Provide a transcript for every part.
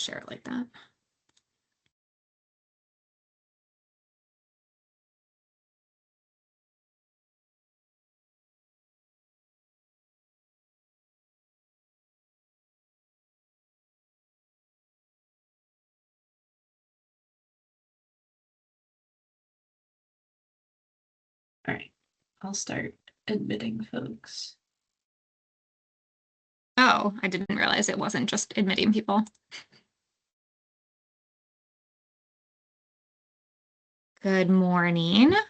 share it like that. All right, I'll start admitting folks. Oh, I didn't realize it wasn't just admitting people. Good morning. I'm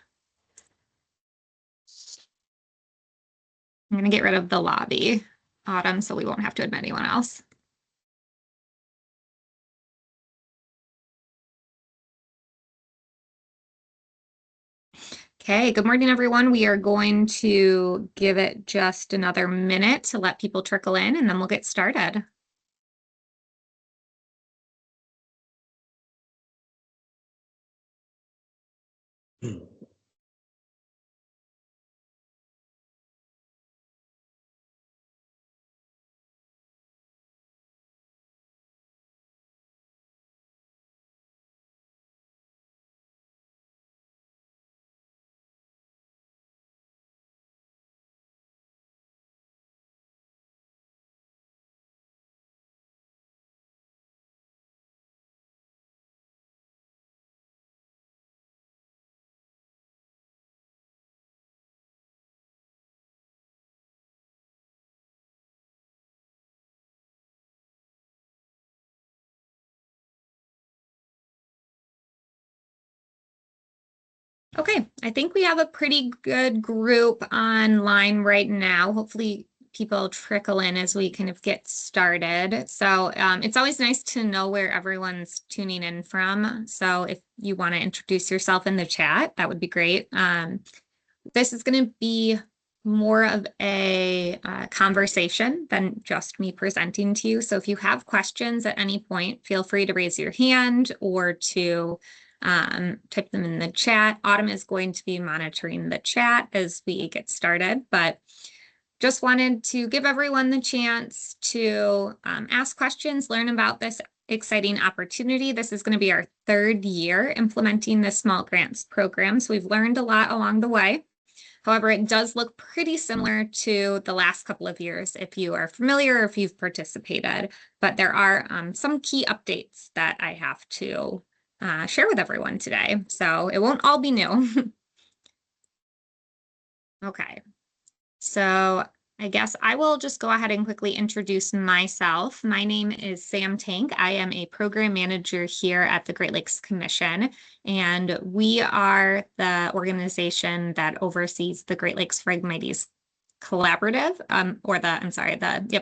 going to get rid of the lobby, Autumn, so we won't have to admit anyone else. Okay, good morning, everyone. We are going to give it just another minute to let people trickle in, and then we'll get started. Okay, I think we have a pretty good group online right now. Hopefully people trickle in as we kind of get started. So it's always nice to know where everyone's tuning in from. So if you want to introduce yourself in the chat, that would be great. This is going to be more of a conversation than just me presenting to you. So if you have questions at any point, feel free to raise your hand or to type them in the chat. Autumn is going to be monitoring the chat as we get started, but just wanted to give everyone the chance to ask questions, learn about this exciting opportunity. This is going to be our third year implementing the small grants program, so we've learned a lot along the way. However, it does look pretty similar to the last couple of years if you are familiar or if you've participated, but there are some key updates that I have to share with everyone today. So it won't all be new. Okay, so I guess I will just go ahead and quickly introduce myself. My name is Sam Tank. I am a program manager here at the Great Lakes Commission, and we are the organization that oversees the Great Lakes Phragmites Collaborative,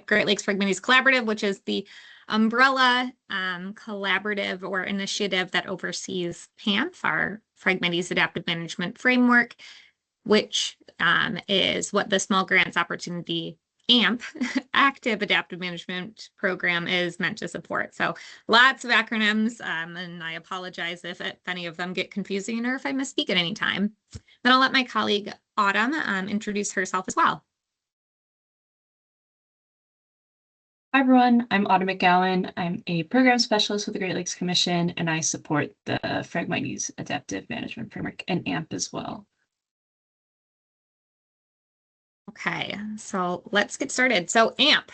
Great Lakes Phragmites Collaborative, which is the umbrella collaborative or initiative that oversees PAMF, our Phragmites Adaptive Management Framework, which is what the Small Grants Opportunity AMP, Active Adaptive Management Program, is meant to support. So lots of acronyms, and I apologize if any of them get confusing or if I misspeak at any time. Then I'll let my colleague Autumn introduce herself as well. Hi, everyone. I'm Autumn McGowan. I'm a program specialist with the Great Lakes Commission, and I support the Phragmites Adaptive Management Framework and AMP as well. Okay, so let's get started. So AMP,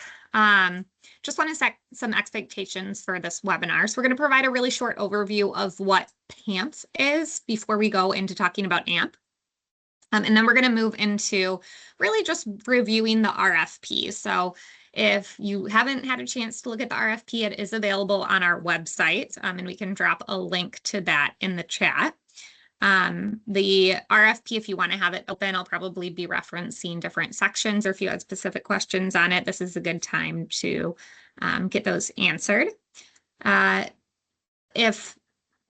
just want to set some expectations for this webinar. So we're going to provide a really short overview of what PAMF is before we go into talking about AMP. And then we're going to move into really just reviewing the RFP. So if you haven't had a chance to look at the RFP, it is available on our website, and we can drop a link to that in the chat. The RFP, if you want to have it open, I'll probably be referencing different sections, or if you had specific questions on it, this is a good time to get those answered. If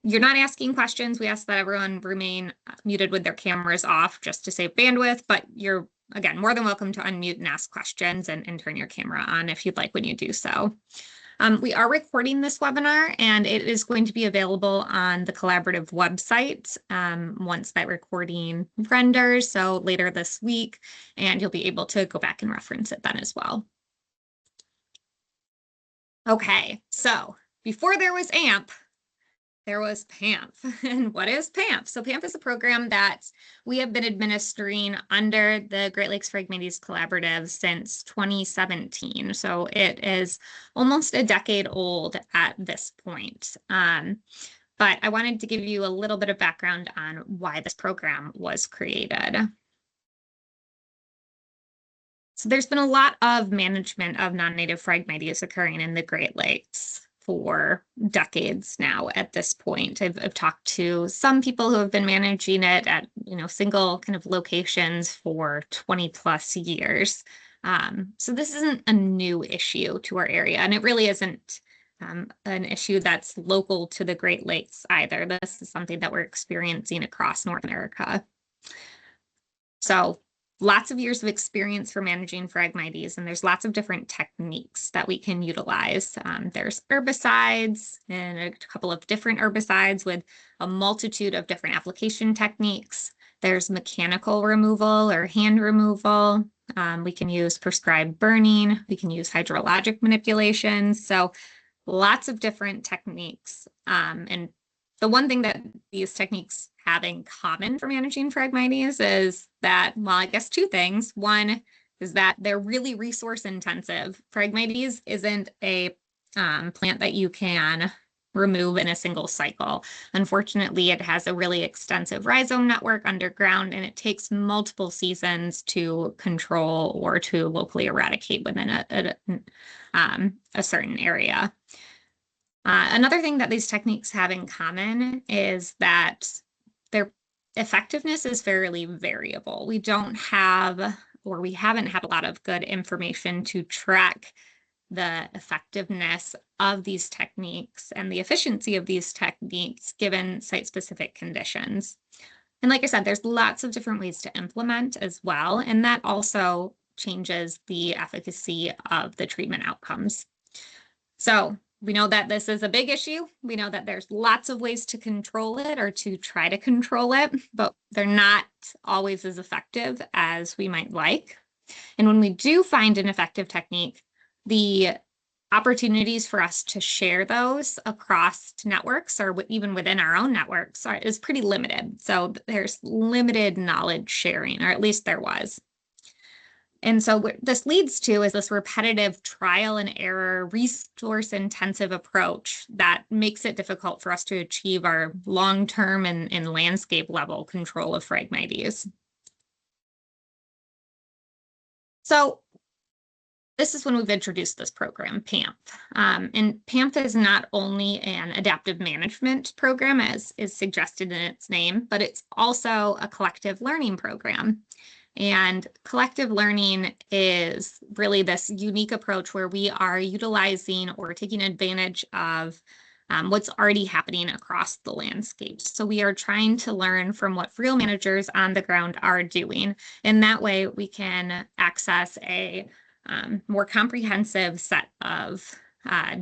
you're not asking questions, we ask that everyone remain muted with their cameras off just to save bandwidth, but you're, again, more than welcome to unmute and ask questions and turn your camera on if you'd like when you do so. We are recording this webinar, and it is going to be available on the collaborative website once that recording renders, so later this week, and you'll be able to go back and reference it then as well. Okay, so before there was AMP, there was PAMF. And what is PAMF? So PAMF is a program that we have been administering under the Great Lakes Phragmites Collaborative since 2017. So it is almost a decade old at this point. But I wanted to give you a little bit of background on why this program was created. So there's been a lot of management of non-native Phragmites occurring in the Great Lakes for decades now at this point. I've talked to some people who have been managing it at single kind of locations for 20 plus years. So this isn't a new issue to our area, and it really isn't an issue that's local to the Great Lakes either. This is something that we're experiencing across North America. So lots of years of experience for managing Phragmites, and there's lots of different techniques that we can utilize. There's herbicides and a couple of different herbicides with a multitude of different application techniques. There's mechanical removal or hand removal. We can use prescribed burning. We can use hydrologic manipulations. So lots of different techniques. And the one thing that these techniques have in common for managing Phragmites is that, well, I guess two things. One is that they're really resource intensive. Phragmites isn't a plant that you can remove in a single cycle. Unfortunately, it has a really extensive rhizome network underground, and it takes multiple seasons to control or to locally eradicate within a certain area. Another thing that these techniques have in common is that their effectiveness is fairly variable. We don't have, or we haven't had a lot of good information to track the effectiveness of these techniques and the efficiency of these techniques given site-specific conditions. And like I said, there's lots of different ways to implement as well, and that also changes the efficacy of the treatment outcomes. So we know that this is a big issue. We know that there's lots of ways to control it or to try to control it, but they're not always as effective as we might like. And when we do find an effective technique, the opportunities for us to share those across networks or even within our own networks is pretty limited. So there's limited knowledge sharing, or at least there was. And so what this leads to is this repetitive trial and error, resource intensive approach that makes it difficult for us to achieve our long-term and landscape level control of Phragmites. So this is when we've introduced this program, PAMF. And PAMF is not only an adaptive management program, as is suggested in its name, but it's also a collective learning program. And collective learning is really this unique approach where we are utilizing or taking advantage of what's already happening across the landscape. So we are trying to learn from what real managers on the ground are doing. And that way we can access a more comprehensive set of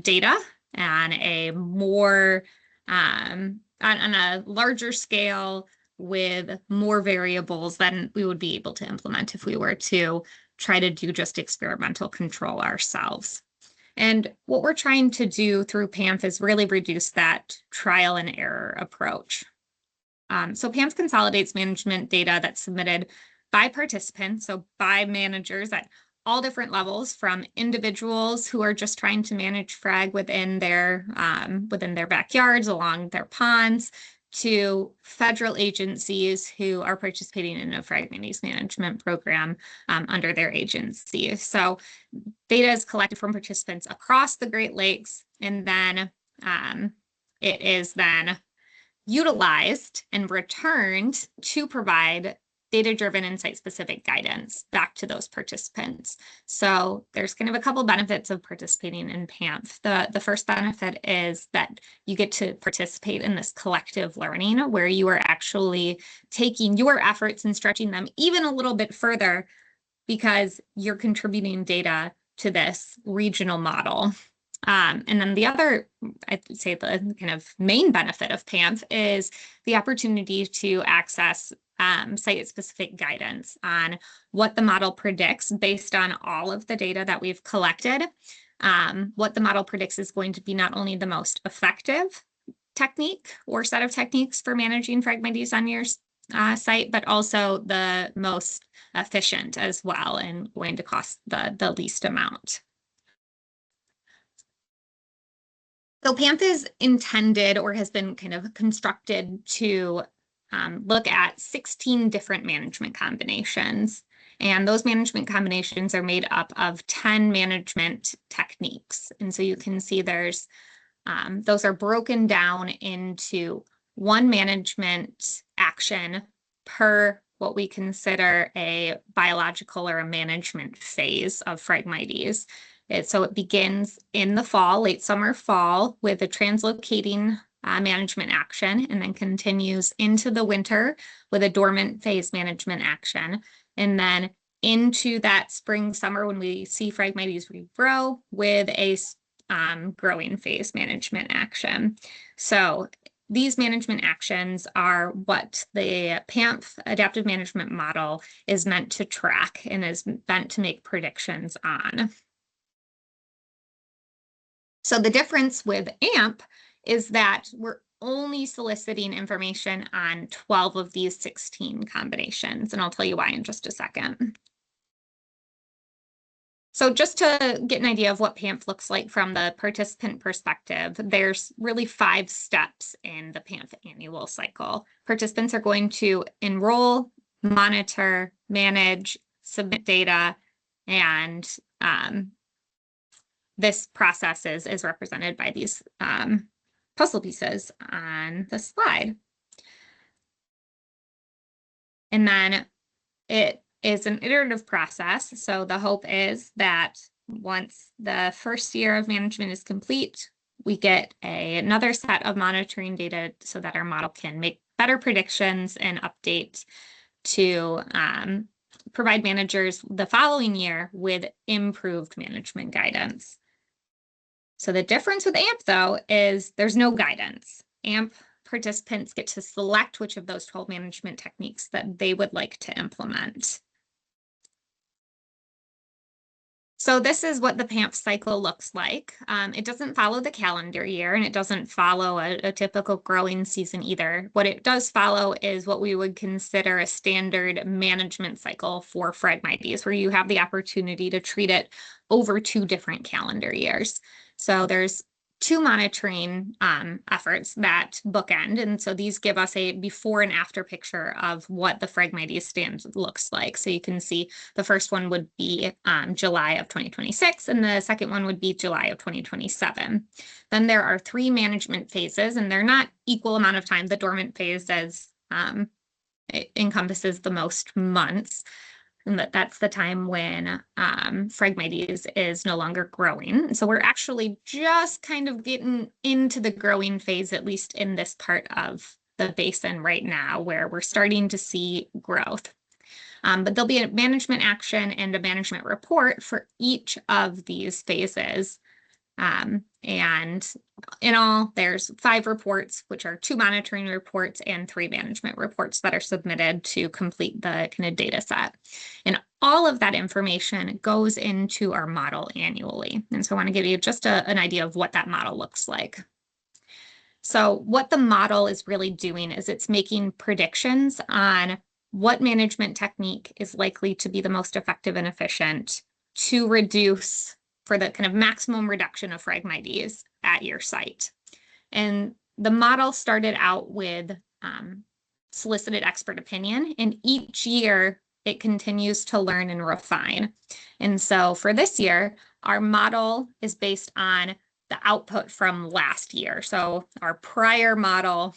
data and a more on a larger scale with more variables than we would be able to implement if we were to try to do just experimental control ourselves. And what we're trying to do through PAMF is really reduce that trial and error approach. So PAMF consolidates management data that's submitted by participants, so by managers at all different levels, from individuals who are just trying to manage frag within their backyards, along their ponds, to federal agencies who are participating in a Phragmites management program under their agency. So data is collected from participants across the Great Lakes, and then it is then utilized and returned to provide data-driven and site-specific guidance back to those participants. So there's kind of a couple benefits of participating in PAMF. The first benefit is that you get to participate in this collective learning where you are actually taking your efforts and stretching them even a little bit further because you're contributing data to this regional model. And then the other, I'd say the kind of main benefit of PAMF is the opportunity to access site-specific guidance on what the model predicts based on all of the data that we've collected. what the model predicts is going to be not only the most effective technique or set of techniques for managing Phragmites on your site, but also the most efficient as well and going to cost the least amount. So PAMF is intended or has been kind of constructed to look at 16 different management combinations. And those management combinations are made up of 10 management techniques. And so you can see there's, those are broken down into one management action per what we consider a biological or a management phase of Phragmites. So it begins in the fall, late summer, fall, with a translocating management action, and then continues into the winter with a dormant phase management action. And then into that spring, summer, when we see Phragmites regrow with a growing phase management action. So these management actions are what the PAMF adaptive management model is meant to track and is meant to make predictions on. So the difference with AMP is that we're only soliciting information on 12 of these 16 combinations, and I'll tell you why in just a second. So just to get an idea of what PAMF looks like from the participant perspective, there's really 5 steps in the PAMF annual cycle. Participants are going to enroll, monitor, manage, submit data, and this process is represented by these puzzle pieces on the slide. And then it is an iterative process. So the hope is that once the first year of management is complete, we get another set of monitoring data so that our model can make better predictions and update to provide managers the following year with improved management guidance. So the difference with AMP, though, is there's no guidance. AMP participants get to select which of those 12 management techniques that they would like to implement. So this is what the PAMF cycle looks like. It doesn't follow the calendar year, and it doesn't follow a typical growing season either. What it does follow is what we would consider a standard management cycle for Phragmites, where you have the opportunity to treat it over 2 different calendar years. So there's 2 monitoring efforts that bookend. And so these give us a before and after picture of what the Phragmites stand looks like. So you can see the first one would be July of 2026, and the second one would be July of 2027. Then there are 3 management phases, and they're not equal amount of time. The dormant phase it encompasses the most months. And that's the time when Phragmites is no longer growing. So we're actually just kind of getting into the growing phase, at least in this part of the basin right now, where we're starting to see growth. But there'll be a management action and a management report for each of these phases. And in all, there's 5 reports, which are 2 monitoring reports and 3 management reports that are submitted to complete the kind of data set. And all of that information goes into our model annually. And so I want to give you just an idea of what that model looks like. So what the model is really doing is it's making predictions on what management technique is likely to be the most effective and efficient to reduce for the kind of maximum reduction of Phragmites at your site. And the model started out with solicited expert opinion, and each year it continues to learn and refine. And so for this year, our model is based on the output from last year. So our prior model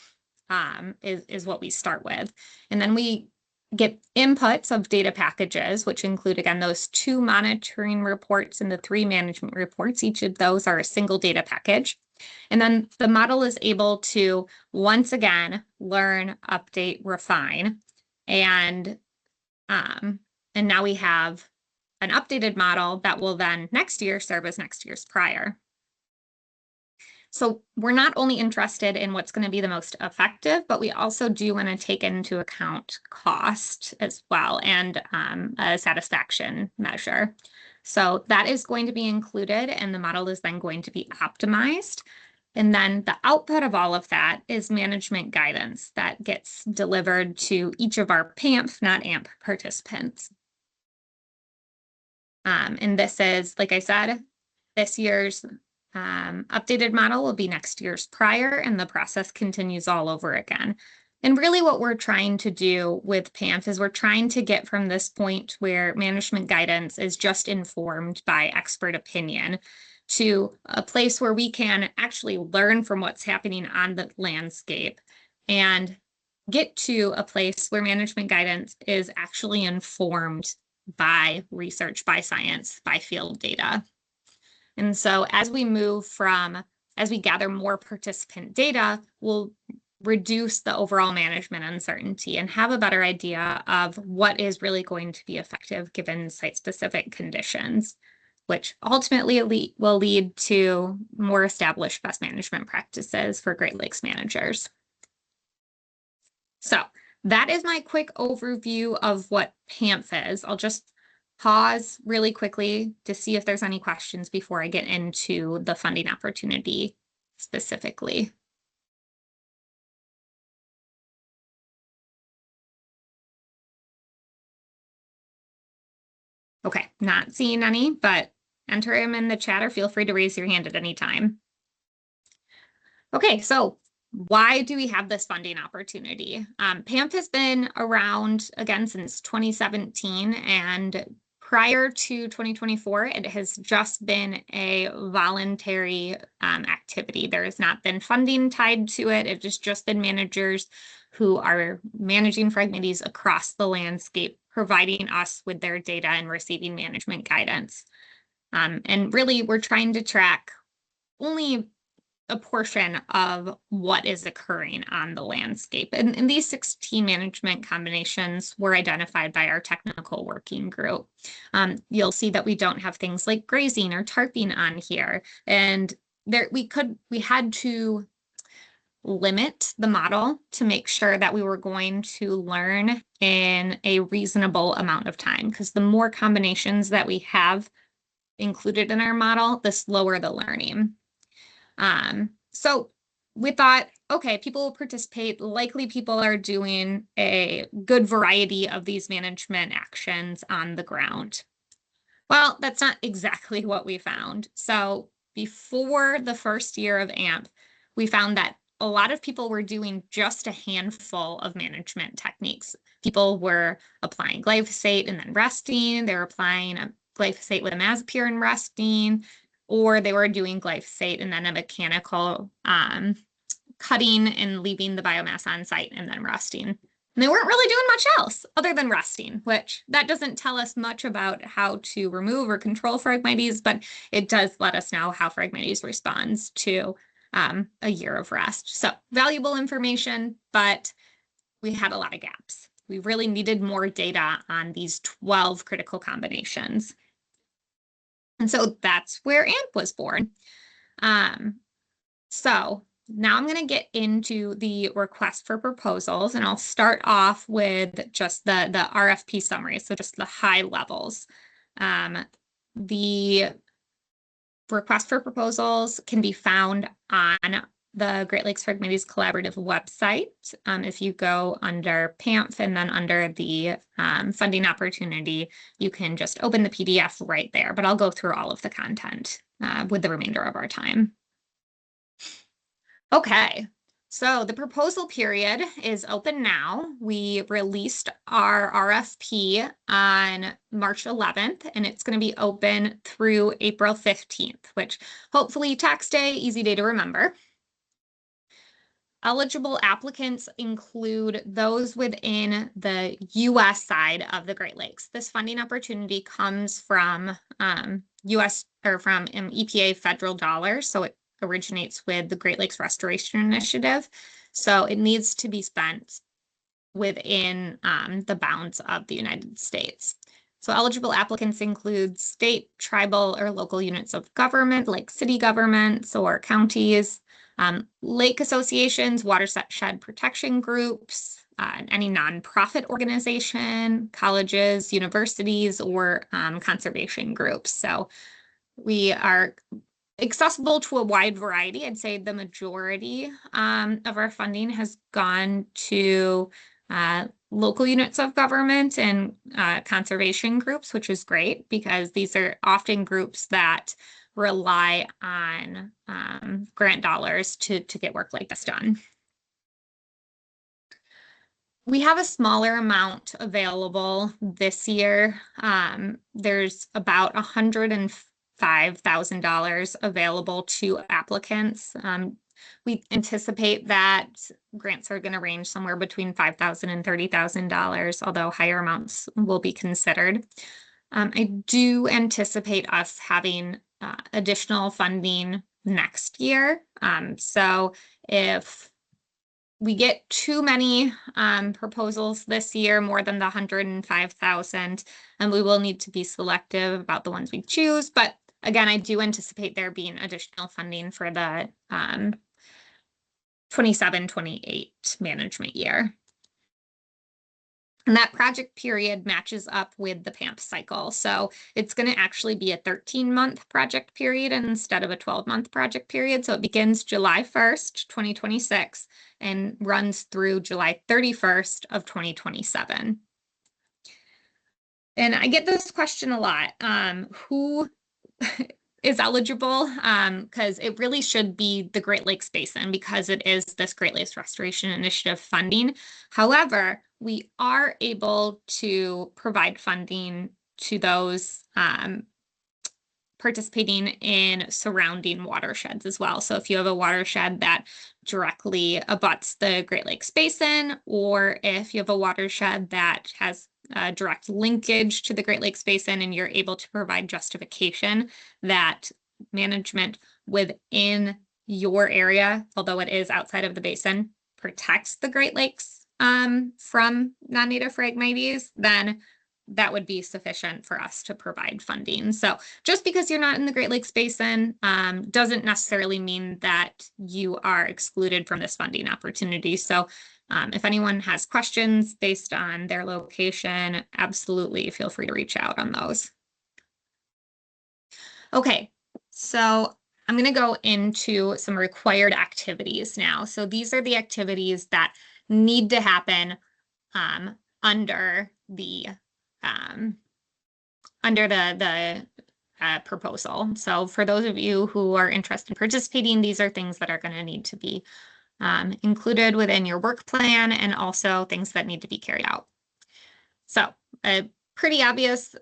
is what we start with. And then we get inputs of data packages, which include, again, those 2 monitoring reports and the 3 management reports. Each of those are a single data package. And then the model is able to, once again, learn, update, refine. And now we have an updated model that will then next year serve as next year's prior. So we're not only interested in what's going to be the most effective, but we also do want to take into account cost as well, and a satisfaction measure. So that is going to be included, and the model is then going to be optimized. And then the output of all of that is management guidance that gets delivered to each of our PAMF, not AMP participants. And this is, like I said, this year's updated model will be next year's prior, and the process continues all over again. And really what we're trying to do with PAMF is we're trying to get from this point where management guidance is just informed by expert opinion to a place where we can actually learn from what's happening on the landscape and get to a place where management guidance is actually informed by research, by science, by field data. And so as we gather more participant data, we'll reduce the overall management uncertainty and have a better idea of what is really going to be effective given site-specific conditions, which ultimately will lead to more established best management practices for Great Lakes managers. So that is my quick overview of what PAMF is. I'll just pause really quickly to see if there's any questions before I get into the funding opportunity specifically. Okay, not seeing any, but enter them in the chat or feel free to raise your hand at any time. Okay, so why do we have this funding opportunity? PAMF has been around again since 2017, and prior to 2024, it has just been a voluntary activity. There has not been funding tied to it. It has just been managers who are managing Phragmites across the landscape, providing us with their data and receiving management guidance. And really, we're trying to track only a portion of what is occurring on the landscape. And these 16 management combinations were identified by our technical working group. You'll see that we don't have things like grazing or tarping on here. And we had to limit the model to make sure that we were going to learn in a reasonable amount of time, because the more combinations that we have included in our model, the slower the learning. So we thought, okay, people will participate. Likely people are doing a good variety of these management actions on the ground. Well, that's not exactly what we found. So before the first year of AMP, we found that a lot of people were doing just a handful of management techniques. People were applying glyphosate and then resting. They were applying a glyphosate with imazapyr and resting, or they were doing glyphosate and then a mechanical cutting and leaving the biomass on site and then resting. And they weren't really doing much else other than resting, which that doesn't tell us much about how to remove or control Phragmites, but it does let us know how Phragmites responds to a year of rest. So valuable information, but we had a lot of gaps. We really needed more data on these 12 critical combinations. And so that's where AMP was born. So now I'm going to get into the request for proposals, and I'll start off with just the RFP summary, so just the high levels. The request for proposals can be found on the Great Lakes Phragmites Collaborative website. If you go under PAMF and then under the funding opportunity, you can just open the PDF right there, but I'll go through all of the content with the remainder of our time. Okay, so the proposal period is open now. We released our RFP on March 11th, and it's going to be open through April 15th, which hopefully tax day, easy day to remember. Eligible applicants include those within the U.S. side of the Great Lakes. This funding opportunity comes from U.S. or from EPA federal dollars, so it originates with the Great Lakes Restoration Initiative. So it needs to be spent within the bounds of the United States. So eligible applicants include state, tribal, or local units of government, like city governments or counties, lake associations, watershed protection groups, any nonprofit organization, colleges, universities, or conservation groups. So we are accessible to a wide variety. I'd say the majority of our funding has gone to local units of government and conservation groups, which is great because these are often groups that rely on grant dollars to get work like this done. We have a smaller amount available this year. There's about $105,000 available to applicants. We anticipate that grants are going to range somewhere between $5,000 and $30,000, although higher amounts will be considered. I do anticipate us having additional funding next year. So if we get too many proposals this year, more than the 105,000, and we will need to be selective about the ones we choose. But again, I do anticipate there being additional funding for the 27-28 management year. And that project period matches up with the PAMF cycle. So it's going to actually be a 13-month project period instead of a 12-month project period. So it begins July 1st, 2026 and runs through July 31st of 2027. And I get this question a lot. Who is eligible? Because it really should be the Great Lakes Basin because it is this Great Lakes Restoration Initiative funding. However, we are able to provide funding to those participating in surrounding watersheds as well. So if you have a watershed that directly abuts the Great Lakes Basin, or if you have a watershed that has direct linkage to the Great Lakes Basin and you're able to provide justification that management within your area, although it is outside of the basin, protects the Great Lakes from non-native Phragmites, then that would be sufficient for us to provide funding. So just because you're not in the Great Lakes Basin doesn't necessarily mean that you are excluded from this funding opportunity. So if anyone has questions based on their location, absolutely feel free to reach out on those. Okay, so I'm going to go into some required activities now. So these are the activities that need to happen under the proposal. So for those of you who are interested in participating, these are things that are going to need to be included within your work plan and also things that need to be carried out. So a pretty obvious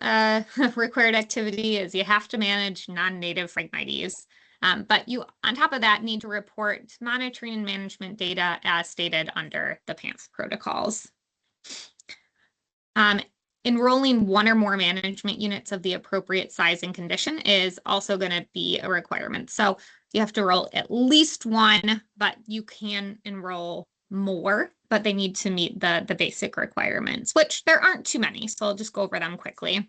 required activity is you have to manage non-native Phragmites. But you, on top of that, need to report monitoring and management data as stated under the PAMF protocols. Enrolling one or more management units of the appropriate size and condition is also going to be a requirement. So you have to enroll at least one, but you can enroll more, but they need to meet the basic requirements, which there aren't too many. So I'll just go over them quickly.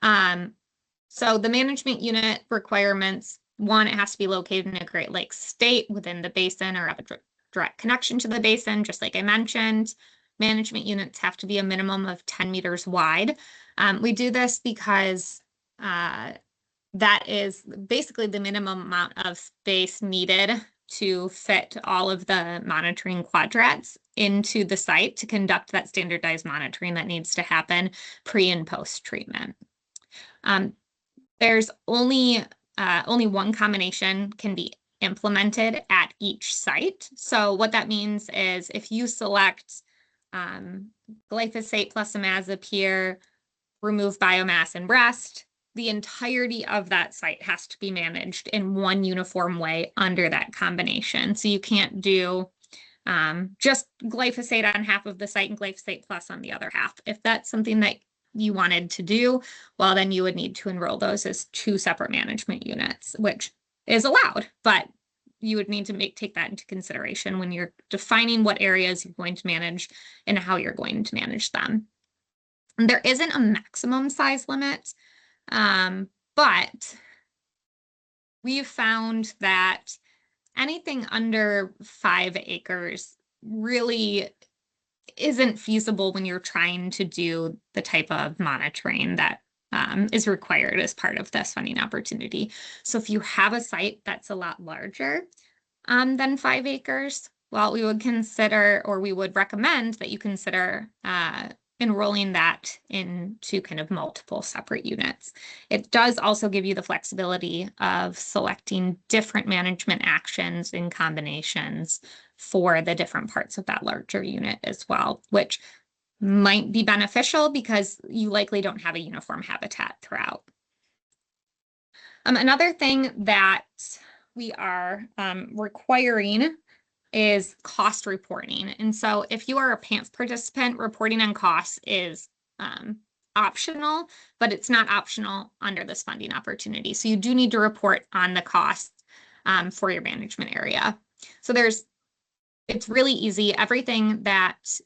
So the management unit requirements, one, it has to be located in a Great Lakes state within the basin or have a direct connection to the basin, just like I mentioned. Management units have to be a minimum of 10 meters wide. We do this because that is basically the minimum amount of space needed to fit all of the monitoring quadrats into the site to conduct that standardized monitoring that needs to happen pre and post treatment. There's only one combination can be implemented at each site. So what that means is if you select glyphosate plus imazapyr, remove biomass and rest, the entirety of that site has to be managed in one uniform way under that combination. So you can't do just glyphosate on half of the site and glyphosate plus on the other half. If that's something that you wanted to do, well, then you would need to enroll those as two separate management units, which is allowed, but you would need to take that into consideration when you're defining what areas you're going to manage and how you're going to manage them. And there isn't a maximum size limit, but we've found that anything under 5 acres really isn't feasible when you're trying to do the type of monitoring that is required as part of this funding opportunity. So if you have a site that's a lot larger than 5 acres, well, we would consider, or we would recommend that you consider enrolling that into kind of multiple separate units. It does also give you the flexibility of selecting different management actions and combinations for the different parts of that larger unit as well, which might be beneficial because you likely don't have a uniform habitat throughout. Another thing that we are requiring is cost reporting. And so if you are a PAMF participant, reporting on costs is optional, but it's not optional under this funding opportunity. So you do need to report on the costs for your management area. So it's really easy. Everything that,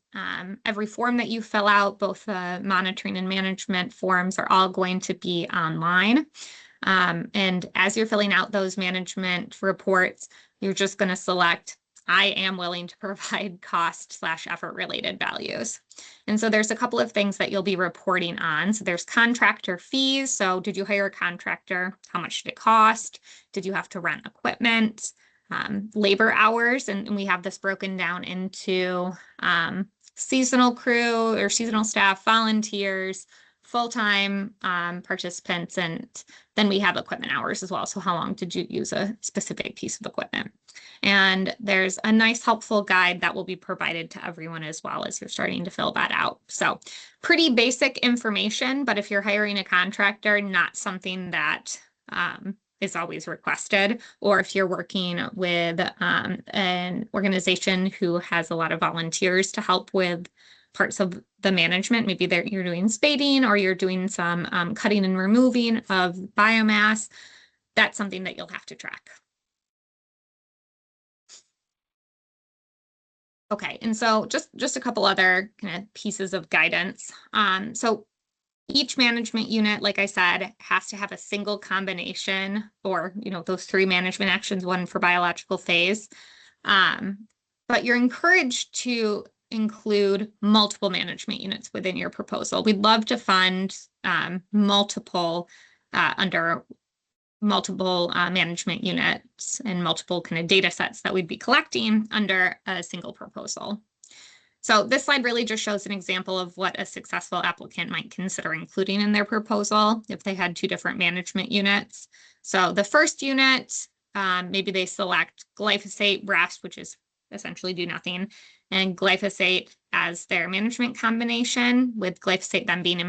every form that you fill out, both the monitoring and management forms are all going to be online. And as you're filling out those management reports, you're just going to select, I am willing to provide cost/effort related values. And so there's a couple of things that you'll be reporting on. So there's contractor fees. So did you hire a contractor? How much did it cost? Did you have to rent equipment? Labor hours, and we have this broken down into seasonal crew or seasonal staff, volunteers, full-time participants, and then we have equipment hours as well. So how long did you use a specific piece of equipment? And there's a nice helpful guide that will be provided to everyone as well as you're starting to fill that out. So pretty basic information, but if you're hiring a contractor, not something that is always requested, or if you're working with an organization who has a lot of volunteers to help with parts of the management, maybe you're doing spading or you're doing some cutting and removing of biomass, that's something that you'll have to track. Okay, and so just a couple other kind of pieces of guidance. So each management unit, like I said, has to have a single combination or, those 3 management actions, one for biological phase. But you're encouraged to include multiple management units within your proposal. We'd love to fund multiple under multiple management units and multiple kind of data sets that we'd be collecting under a single proposal. So this slide really just shows an example of what a successful applicant might consider including in their proposal if they had 2 different management units. So the first unit, maybe they select glyphosate, rest, which is essentially do nothing, and glyphosate as their management combination, with glyphosate then being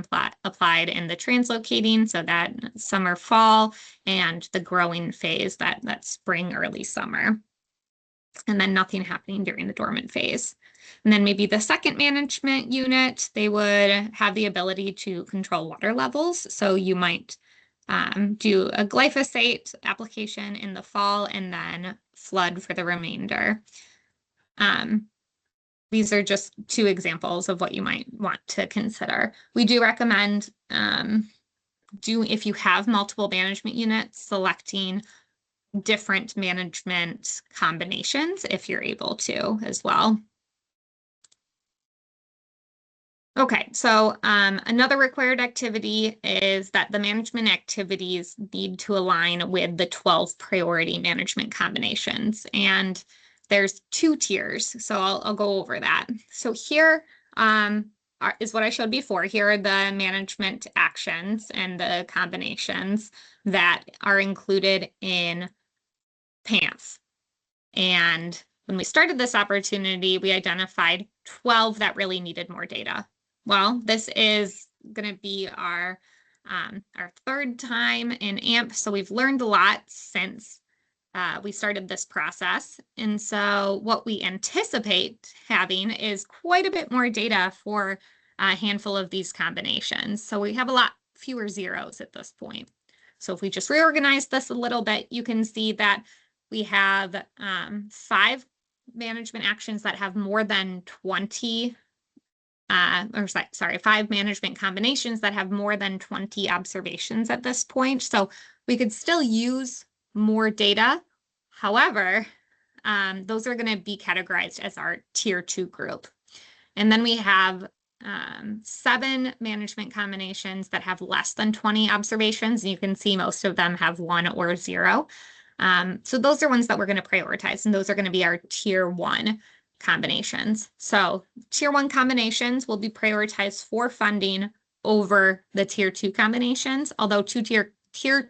applied in the translocating, so that summer, fall, and the growing phase, that spring, early summer. And then nothing happening during the dormant phase. And then maybe the second management unit, they would have the ability to control water levels. So you might do a glyphosate application in the fall and then flood for the remainder. These are just 2 examples of what you might want to consider. We do recommend, if you have multiple management units, selecting different management combinations if you're able to as well. Okay, so another required activity is that the management activities need to align with the 12 priority management combinations. And there's 2 tiers, so I'll go over that. So here is what I showed before. Here are the management actions and the combinations that are included in PAMF. And when we started this opportunity, we identified 12 that really needed more data. Well, this is going to be our 3rd time in AMP, so we've learned a lot since we started this process. And so what we anticipate having is quite a bit more data for a handful of these combinations. So we have a lot fewer zeros at this point. So if we just reorganize this a little bit, you can see that we have 5 management actions that have more than 20, 5 management combinations that have more than 20 observations at this point. So we could still use more data. However, those are going to be categorized as our tier 2 group. And then we have 7 management combinations that have less than 20 observations. And you can see most of them have 1 or 0. So those are ones that we're going to prioritize, and those are going to be our tier 1 combinations. So tier 1 combinations will be prioritized for funding over the tier 2 combinations, although tier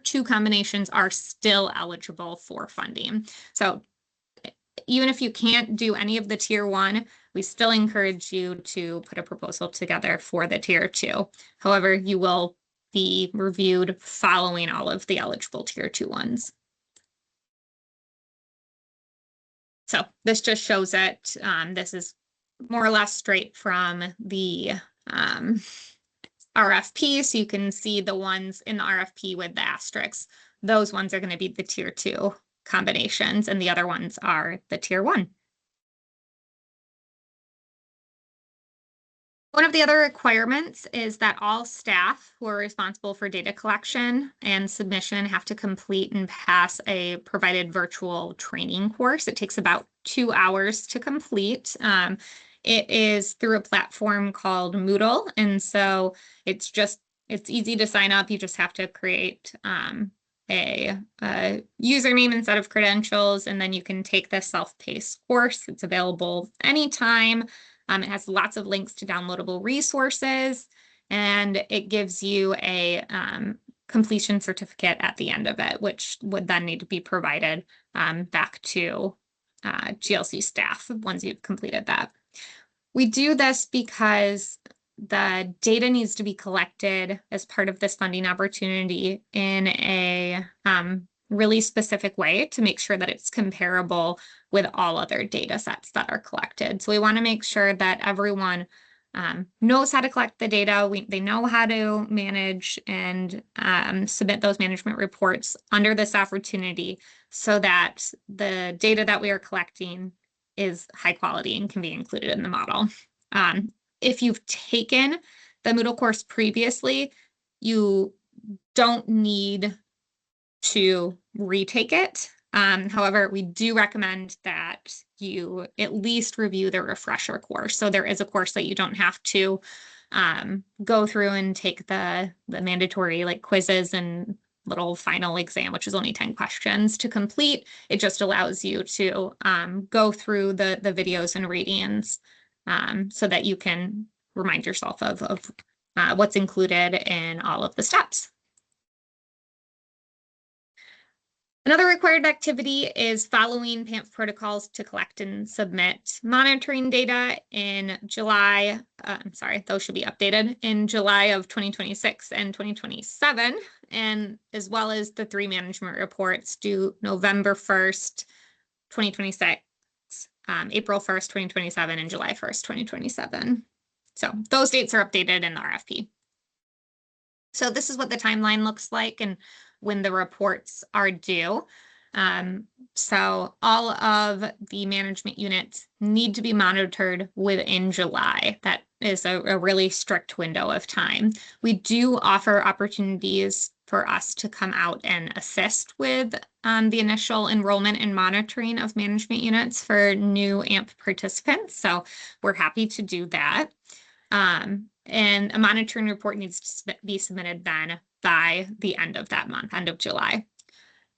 2 combinations are still eligible for funding. So even if you can't do any of the tier 1, we still encourage you to put a proposal together for the tier 2. However, you will be reviewed following all of the eligible tier 2 ones. So this just shows it. This is more or less straight from the RFP. So you can see the ones in the RFP with the asterisks. Those ones are going to be the tier 2 combinations, and the other ones are the tier 1. One of the other requirements is that all staff who are responsible for data collection and submission have to complete and pass a provided virtual training course. It takes about 2 hours to complete. It is through a platform called Moodle, and so it's easy to sign up. You just have to create a username instead of credentials, and then you can take the self-paced course. It's available anytime. It has lots of links to downloadable resources, and it gives you a completion certificate at the end of it, which would then need to be provided back to GLC staff once you've completed that. We do this because the data needs to be collected as part of this funding opportunity in a really specific way to make sure that it's comparable with all other data sets that are collected. So we want to make sure that everyone knows how to collect the data. They know how to manage and submit those management reports under this opportunity so that the data that we are collecting is high quality and can be included in the model. If you've taken the Moodle course previously, you don't need to retake it. However, we do recommend that you at least review the refresher course. So there is a course that you don't have to go through and take the mandatory quizzes and little final exam, which is only 10 questions to complete. It just allows you to go through the videos and readings so that you can remind yourself of what's included in all of the steps. Another required activity is following PAMF protocols to collect and submit monitoring data in July. Those should be updated in July of 2026 and 2027, and as well as the 3 management reports due November 1st, 2026, April 1st, 2027, and July 1st, 2027. So those dates are updated in the RFP. So this is what the timeline looks like and when the reports are due. So all of the management units need to be monitored within July. That is a really strict window of time. We do offer opportunities for us to come out and assist with the initial enrollment and monitoring of management units for new AMP participants. So we're happy to do that. And a monitoring report needs to be submitted then by the end of that month, end of July.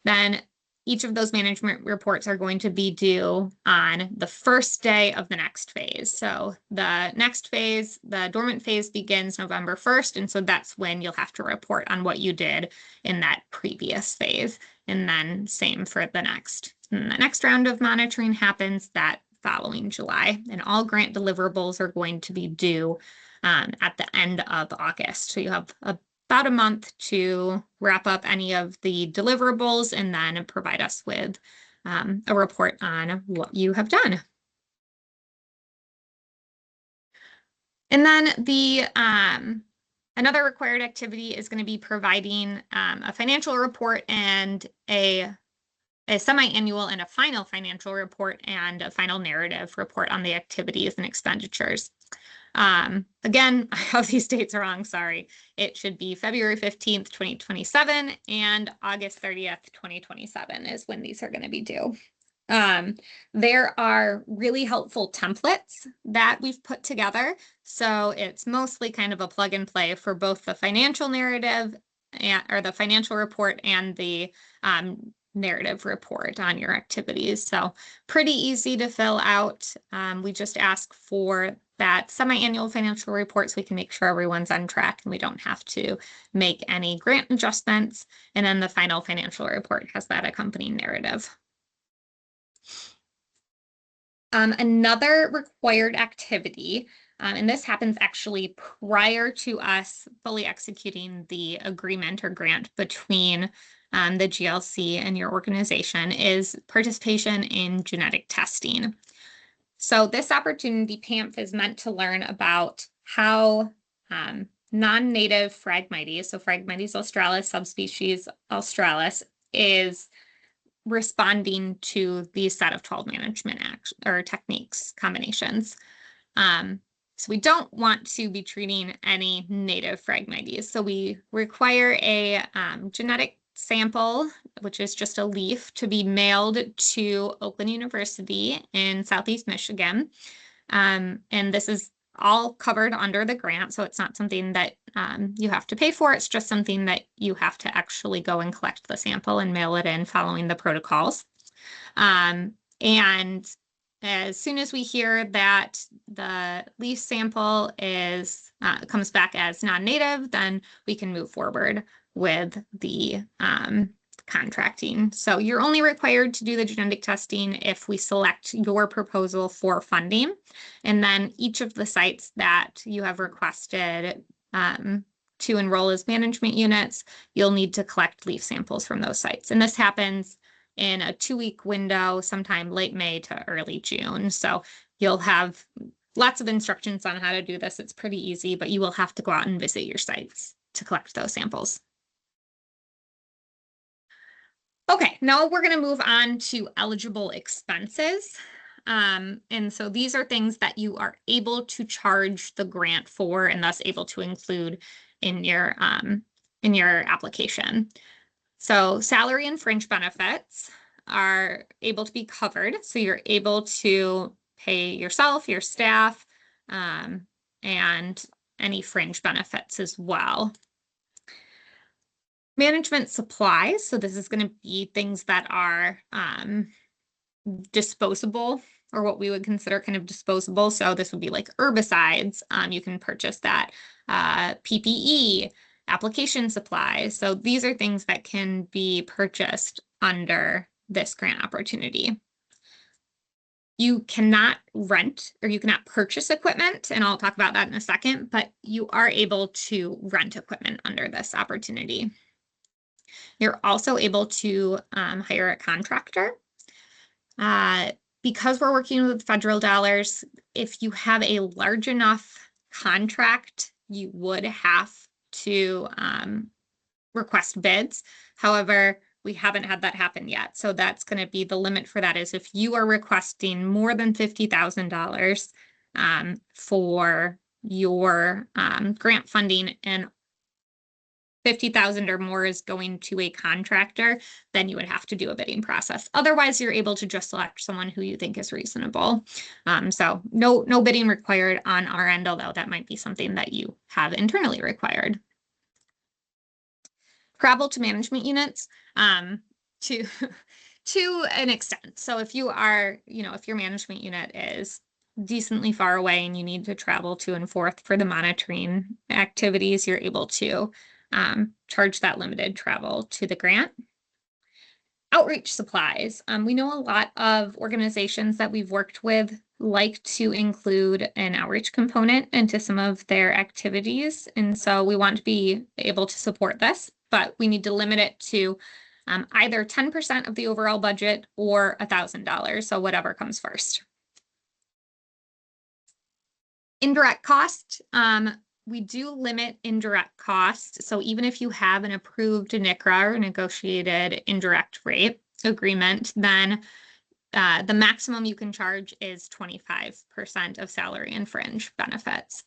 Then each of those management reports are going to be due on the first day of the next phase. So the next phase, the dormant phase, begins November 1st. And so that's when you'll have to report on what you did in that previous phase. And then same for the next. And the next round of monitoring happens that following July. And all grant deliverables are going to be due at the end of August. So you have about a month to wrap up any of the deliverables and then provide us with a report on what you have done. And then the another required activity is going to be providing a financial report and a semi-annual and a final financial report and a final narrative report on the activities and expenditures. Again, I have these dates wrong, sorry. It should be February 15th, 2027 and August 30th, 2027 is when these are going to be due. There are really helpful templates that we've put together. So it's mostly kind of a plug and play for both the financial narrative or the financial report and the narrative report on your activities. So pretty easy to fill out. We just ask for that semi-annual financial report so we can make sure everyone's on track and we don't have to make any grant adjustments. And then the final financial report has that accompanying narrative. Another required activity, and this happens actually prior to us fully executing the agreement or grant between the GLC and your organization, is participation in genetic testing. So this opportunity, PAMF, is meant to learn about how non-native Phragmites, so Phragmites australis, subspecies australis, is responding to the set of 12 management techniques combinations. So we don't want to be treating any native Phragmites. So we require a genetic sample, which is just a leaf, to be mailed to Oakland University in Southeast Michigan. And this is all covered under the grant, so it's not something that you have to pay for. It's just something that you have to actually go and collect the sample and mail it in following the protocols. And as soon as we hear that the leaf sample is comes back as non-native, then we can move forward with the contracting. So you're only required to do the genetic testing if we select your proposal for funding. And then each of the sites that you have requested to enroll as management units, you'll need to collect leaf samples from those sites. And this happens in a 2-week window, sometime late May to early June. So you'll have lots of instructions on how to do this. It's pretty easy, but you will have to go out and visit your sites to collect those samples. Okay, now we're going to move on to eligible expenses. And so these are things that you are able to charge the grant for and thus able to include in your application. So salary and fringe benefits are able to be covered. So you're able to pay yourself, your staff, and any fringe benefits as well. Management supplies. So this is going to be things that are disposable, or what we would consider kind of disposable. So this would be like herbicides. You can purchase that. PPE, application supplies. So these are things that can be purchased under this grant opportunity. You cannot rent or you cannot purchase equipment, and I'll talk about that in a second, but you are able to rent equipment under this opportunity. You're also able to hire a contractor. Because we're working with federal dollars, if you have a large enough contract, you would have to request bids. However, we haven't had that happen yet. So that's going to be the limit for that, is if you are requesting more than $50,000 for your grant funding and 50,000 or more is going to a contractor, then you would have to do a bidding process. Otherwise, you're able to just select someone who you think is reasonable. So no bidding required on our end, although that might be something that you have internally required. Travel to management units to an extent. So if you are, if your management unit is decently far away and you need to travel to and forth for the monitoring activities, you're able to charge that limited travel to the grant. Outreach supplies. We know a lot of organizations that we've worked with like to include an outreach component into some of their activities. And so we want to be able to support this, but we need to limit it to either 10% of the overall budget or $1,000. So whatever comes first. Indirect cost. We do limit indirect costs. So even if you have an approved NCRA or negotiated indirect rate agreement, then the maximum you can charge is 25% of salary and fringe benefits.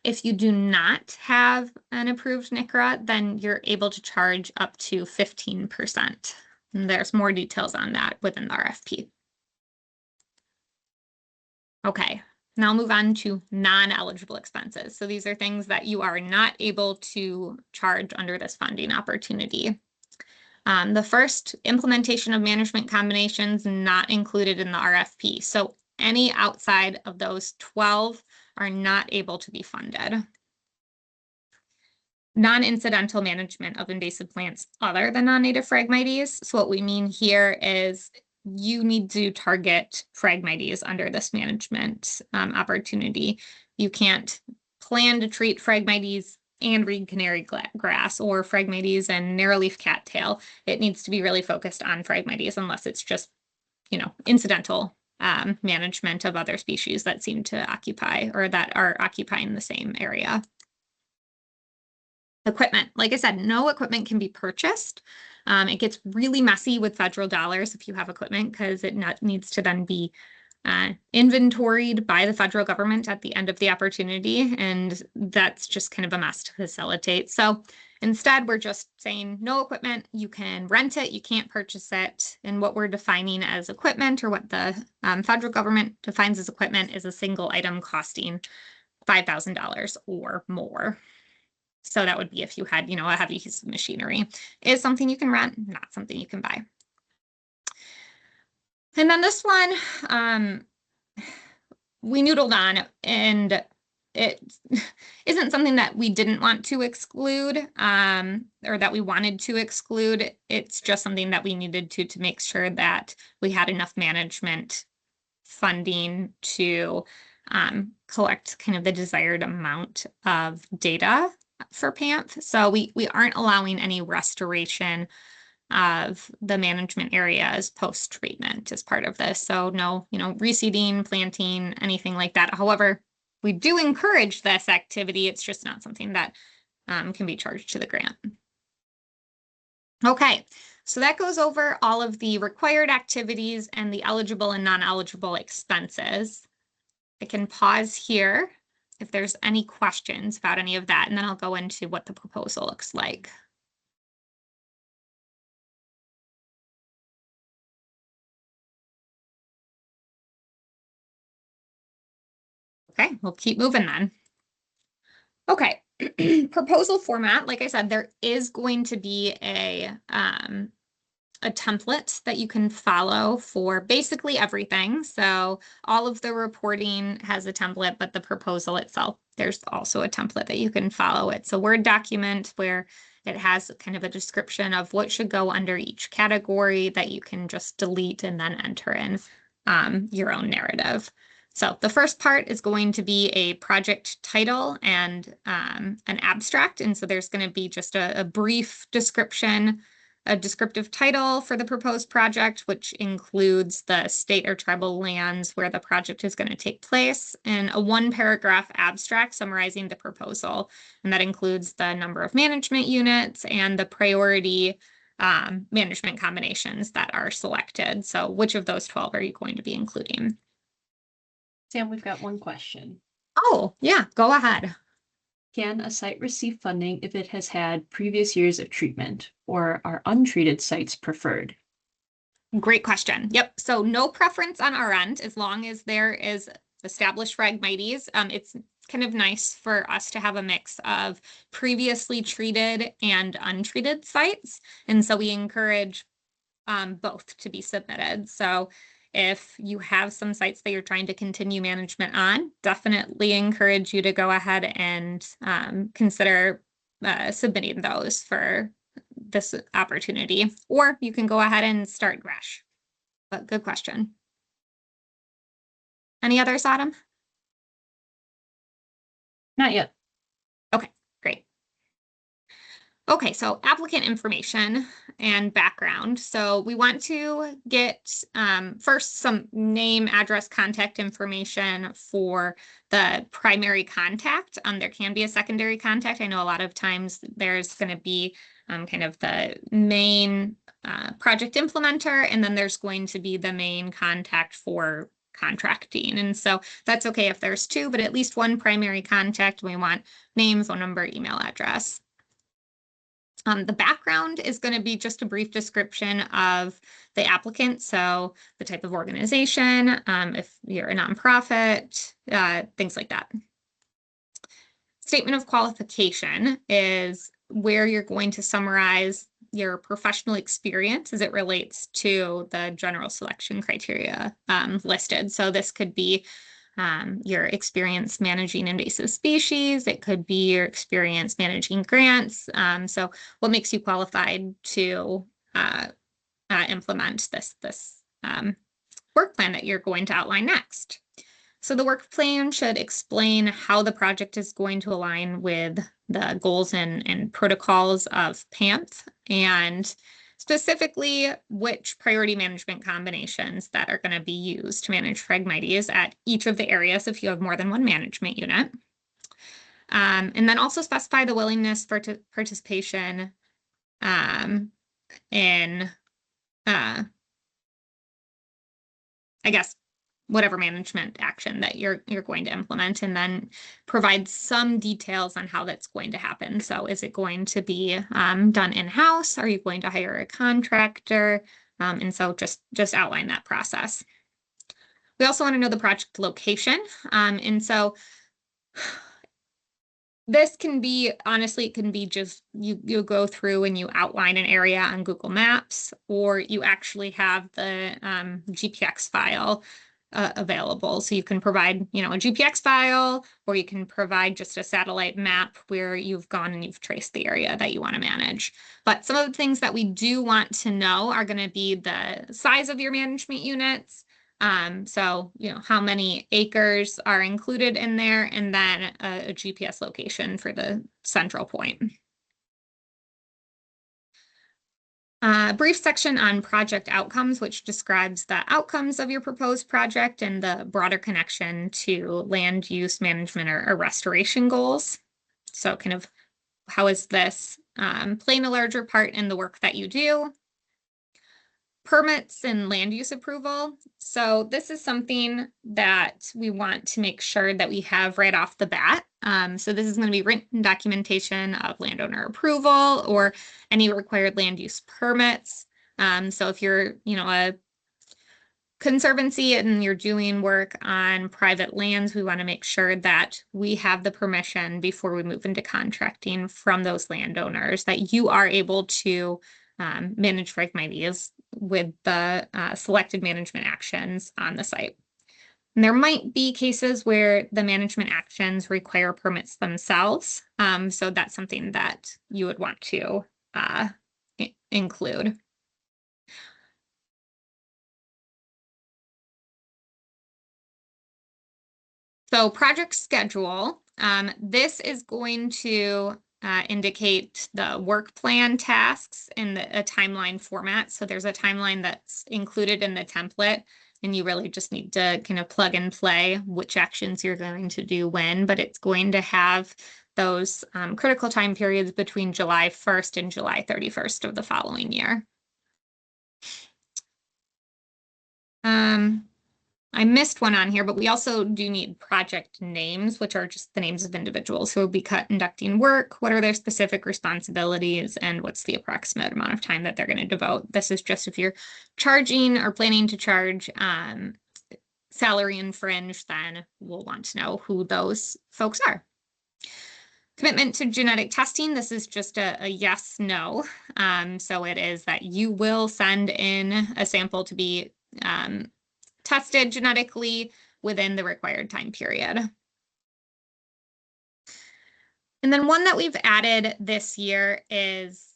If you do not have an approved NCRA, then you're able to charge up to 15%. And there's more details on that within the RFP. Okay, now I'll move on to non-eligible expenses. So these are things that you are not able to charge under this funding opportunity. The first, implementation of management combinations not included in the RFP. So any outside of those 12 are not able to be funded. Non-incidental management of invasive plants other than non-native Phragmites. So what we mean here is you need to target Phragmites under this management opportunity. You can't plan to treat Phragmites and reed canary grass or Phragmites and narrowleaf cattail. It needs to be really focused on Phragmites unless it's just, incidental management of other species that seem to occupy or that are occupying the same area. Equipment, like I said, no equipment can be purchased. It gets really messy with federal dollars if you have equipment because it needs to then be inventoried by the federal government at the end of the opportunity. And that's just kind of a mess to facilitate. So instead, we're just saying no equipment. You can rent it. You can't purchase it. And what we're defining as equipment, or what the federal government defines as equipment, is a single item costing $5,000 or more. So that would be if you had, a heavy piece of machinery. Is something you can rent, not something you can buy. And then this one, we noodled on, and it isn't something that we didn't want to exclude, or that we wanted to exclude. It's just something that we needed to make sure that we had enough management funding to collect kind of the desired amount of data for PAMF. So we aren't allowing any restoration of the management areas post-treatment as part of this. So no, reseeding, planting, anything like that. However, we do encourage this activity. It's just not something that can be charged to the grant. Okay, so that goes over all of the required activities and the eligible and non-eligible expenses. I can pause here if there's any questions about any of that, and then I'll go into what the proposal looks like. Okay, we'll keep moving then. Okay, proposal format, like I said, there is going to be a template that you can follow for basically everything. So all of the reporting has a template, but the proposal itself, there's also a template that you can follow. It's a Word document where it has kind of a description of what should go under each category that you can just delete and then enter in your own narrative. So the first part is going to be a project title and an abstract. And so there's going to be just a brief description, a descriptive title for the proposed project, which includes the state or tribal lands where the project is going to take place, and a 1-paragraph abstract summarizing the proposal. And that includes the number of management units and the priority management combinations that are selected. So which of those 12 are you going to be including? Sam, we've got one question. Oh, yeah, go ahead. Can a site receive funding if it has had previous years of treatment, or are untreated sites preferred? Great question. Yep. So no preference on our end, as long as there is established Phragmites. It's kind of nice for us to have a mix of previously treated and untreated sites. And so we encourage both to be submitted. So if you have some sites that you're trying to continue management on, definitely encourage you to go ahead and consider submitting those for this opportunity, or you can go ahead and start fresh. But good question. Any others, Autumn? Not yet. Okay, great. Okay, so applicant information and background. So we want to get first some name, address, contact information for the primary contact. There can be a secondary contact. I know a lot of times there's going to be kind of the main project implementer, and then there's going to be the main contact for contracting. And so that's okay if there's two, but at least one primary contact. We want name, phone number, email address. The background is going to be just a brief description of the applicant. So the type of organization, if you're a nonprofit, things like that. Statement of qualification is where you're going to summarize your professional experience as it relates to the general selection criteria listed. So this could be your experience managing invasive species. It could be your experience managing grants. So what makes you qualified to implement this work plan that you're going to outline next? So the work plan should explain how the project is going to align with the goals and protocols of PAMF, and specifically which priority management combinations that are going to be used to manage Phragmites at each of the areas if you have more than one management unit. And then also specify the willingness for participation in, I guess, whatever management action that you're going to implement, and then provide some details on how that's going to happen. So is it going to be done in-house? Are you going to hire a contractor? And so just outline that process. We also want to know the project location. And so this can be, honestly, it can be just you go through and you outline an area on Google Maps, or you actually have the GPX file available. So you can provide, a GPX file, or you can provide just a satellite map where you've gone and you've traced the area that you want to manage. But some of the things that we do want to know are going to be the size of your management units. So, how many acres are included in there, and then a GPS location for the central point. A brief section on project outcomes, which describes the outcomes of your proposed project and the broader connection to land use management or restoration goals. So kind of how is this playing a larger part in the work that you do? Permits and land use approval. So this is something that we want to make sure that we have right off the bat. So this is going to be written documentation of landowner approval or any required land use permits. So if you're, a conservancy and you're doing work on private lands, we want to make sure that we have the permission before we move into contracting from those landowners that you are able to manage Phragmites with the selected management actions on the site. And there might be cases where the management actions require permits themselves. So that's something that you would want to include. So project schedule, this is going to indicate the work plan tasks in a timeline format. So there's a timeline that's included in the template, and you really just need to kind of plug and play which actions you're going to do when, but it's going to have those critical time periods between July 1st and July 31st of the following year. I missed one on here, but we also do need project names, which are just the names of individuals who will be conducting work. What are their specific responsibilities, and what's the approximate amount of time that they're going to devote? This is just if you're charging or planning to charge salary and fringe, then we'll want to know who those folks are. Commitment to genetic testing. This is just a yes, no. So it is that you will send in a sample to be tested genetically within the required time period. And then one that we've added this year is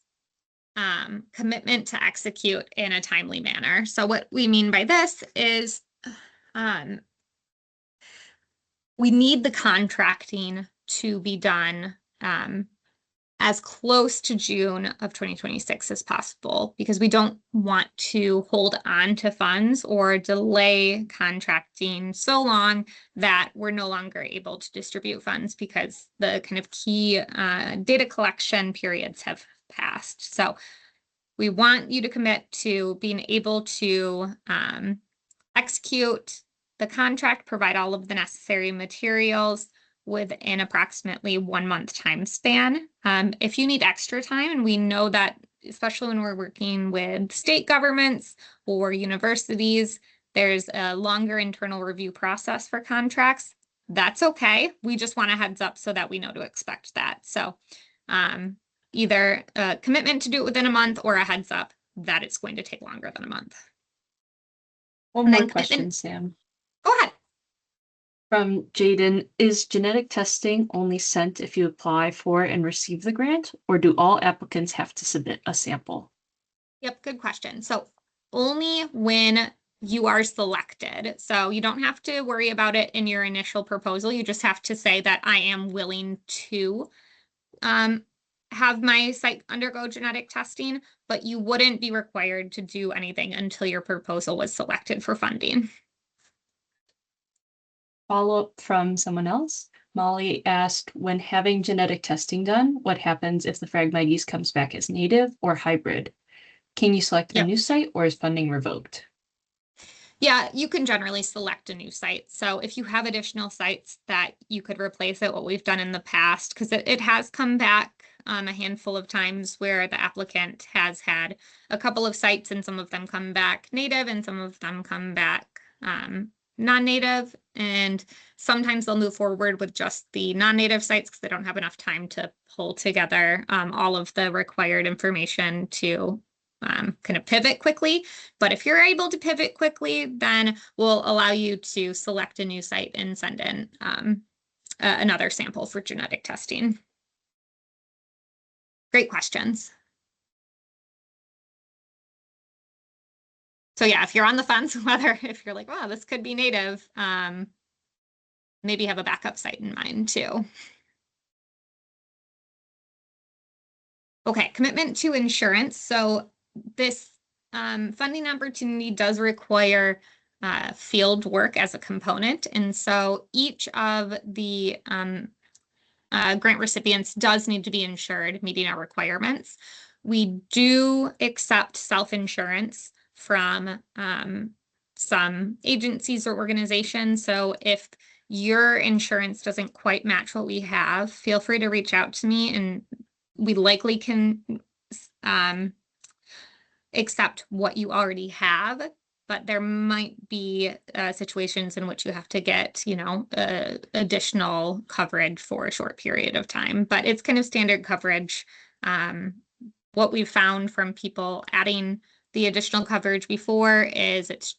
commitment to execute in a timely manner. So what we mean by this is we need the contracting to be done as close to June of 2026 as possible, because we don't want to hold on to funds or delay contracting so long that we're no longer able to distribute funds because the kind of key data collection periods have passed. So we want you to commit to being able to execute the contract, provide all of the necessary materials within approximately 1 month time span. If you need extra time, and we know that, especially when we're working with state governments or universities, there's a longer internal review process for contracts. That's okay. We just want a heads up so that we know to expect that. So either a commitment to do it within a month or a heads up that it's going to take longer than a month. One And more then question, Sam. Go ahead. From Jaden, is genetic testing only sent if you apply for and receive the grant, or do all applicants have to submit a sample? Yep, good question. So only when you are selected. So you don't have to worry about it in your initial proposal. You just have to say that I am willing to have my site undergo genetic testing, but you wouldn't be required to do anything until your proposal was selected for funding. Follow-up from someone else. Molly asked, when having genetic testing done, what happens if the Phragmites comes back as native or hybrid? Can you select a new site, or is funding revoked? Yeah, you can generally select a new site. So if you have additional sites that you could replace it, what we've done in the past, because it has come back a handful of times where the applicant has had a couple of sites and some of them come back native and some of them come back non-native. And sometimes they'll move forward with just the non-native sites because they don't have enough time to pull together all of the required information to kind of pivot quickly. But if you're able to pivot quickly, then we'll allow you to select a new site and send in another sample for genetic testing. Great questions. So yeah, if you're on the fence, whether if you're like, wow, this could be native, maybe have a backup site in mind too. Okay, commitment to insurance. So this funding opportunity does require field work as a component. And so each of the grant recipients does need to be insured, meeting our requirements. We do accept self-insurance from some agencies or organizations. So if your insurance doesn't quite match what we have, feel free to reach out to me, and we likely can accept what you already have, but there might be situations in which you have to get, additional coverage for a short period of time, but it's kind of standard coverage. What we've found from people adding the additional coverage before is it's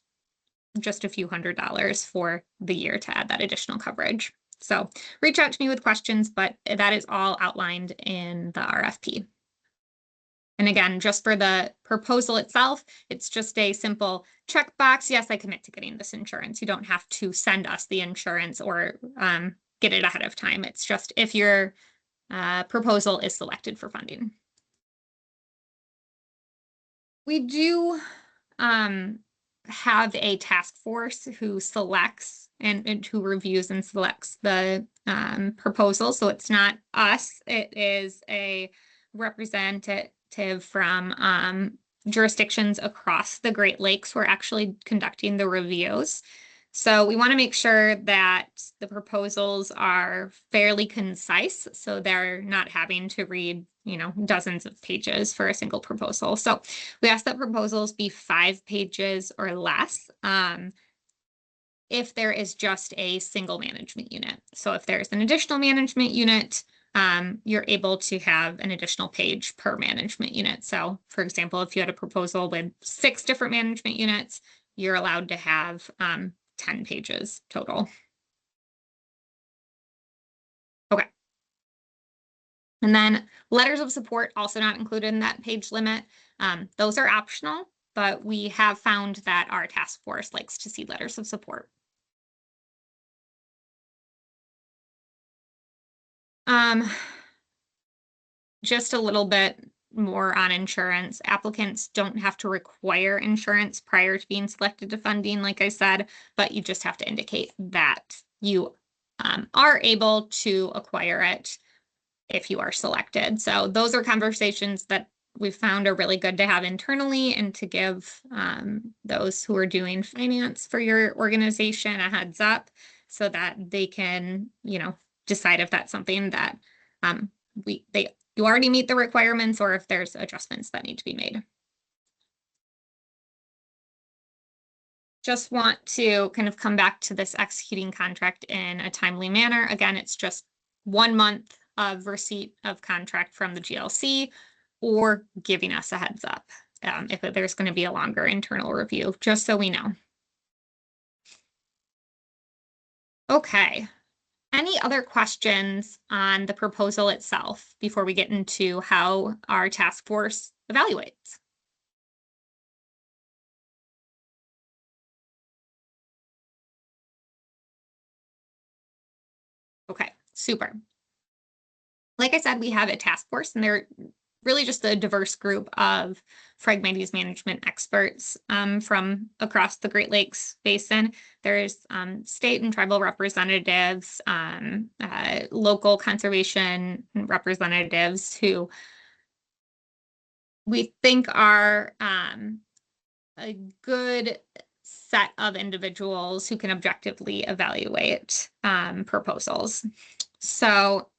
just a few $100s for the year to add that additional coverage. So reach out to me with questions, but that is all outlined in the RFP. And again, just for the proposal itself, it's just a simple checkbox. Yes, I commit to getting this insurance. You don't have to send us the insurance or get it ahead of time. It's just if your proposal is selected for funding. We do have a task force who selects and who reviews and selects the proposal. So it's not us. It is a representative from jurisdictions across the Great Lakes who are actually conducting the reviews. So we want to make sure that the proposals are fairly concise, so they're not having to read, dozens of pages for a single proposal. So we ask that proposals be 5 pages or less if there is just a single management unit. So if there's an additional management unit, you're able to have an additional page per management unit. So for example, if you had a proposal with 6 different management units, you're allowed to have 10 pages total. Okay. And then letters of support also not included in that page limit. Those are optional, but we have found that our task force likes to see letters of support. Just a little bit more on insurance. Applicants don't have to require insurance prior to being selected to funding, like I said, but you just have to indicate that you are able to acquire it if you are selected. So those are conversations that we've found are really good to have internally and to give those who are doing finance for your organization a heads up so that they can, decide if that's something that you already meet the requirements or if there's adjustments that need to be made. Just want to kind of come back to this executing contract in a timely manner. Again, it's just 1 month of receipt of contract from the GLC or giving us a heads up if there's going to be a longer internal review, just so we know. Okay. Any other questions on the proposal itself before we get into how our task force evaluates? Okay, super. Like I said, we have a task force, and they're really just a diverse group of Phragmites management experts from across the Great Lakes Basin. There's state and tribal representatives, local conservation representatives who we think are a good set of individuals who can objectively evaluate proposals. So,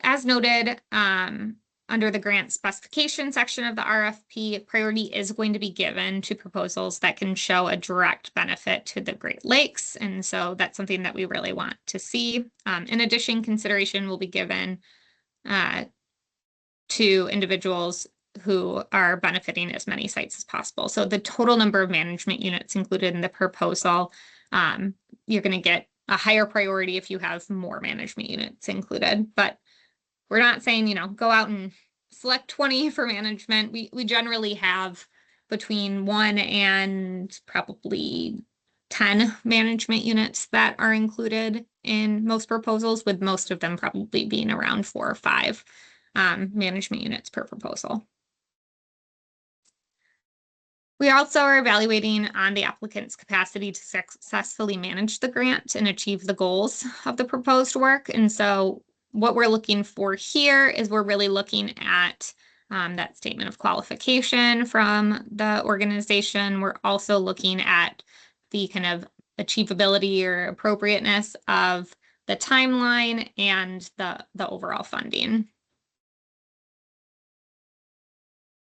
as noted, under the grant specification section of the RFP, priority is going to be given to proposals that can show a direct benefit to the Great Lakes. And so that's something that we really want to see. In addition, consideration will be given to individuals who are benefiting as many sites as possible. So the total number of management units included in the proposal, you're going to get a higher priority if you have more management units included. But we're not saying, you know, go out and select 20 for management. We generally have between 1 and probably 10 management units that are included in most proposals, with most of them probably being around 4 or 5 management units per proposal. We also are evaluating on the applicant's capacity to successfully manage the grant and achieve the goals of the proposed work. And so what we're looking for here is we're really looking at that statement of qualification from the organization. We're also looking at the kind of achievability or appropriateness of the timeline and the overall funding.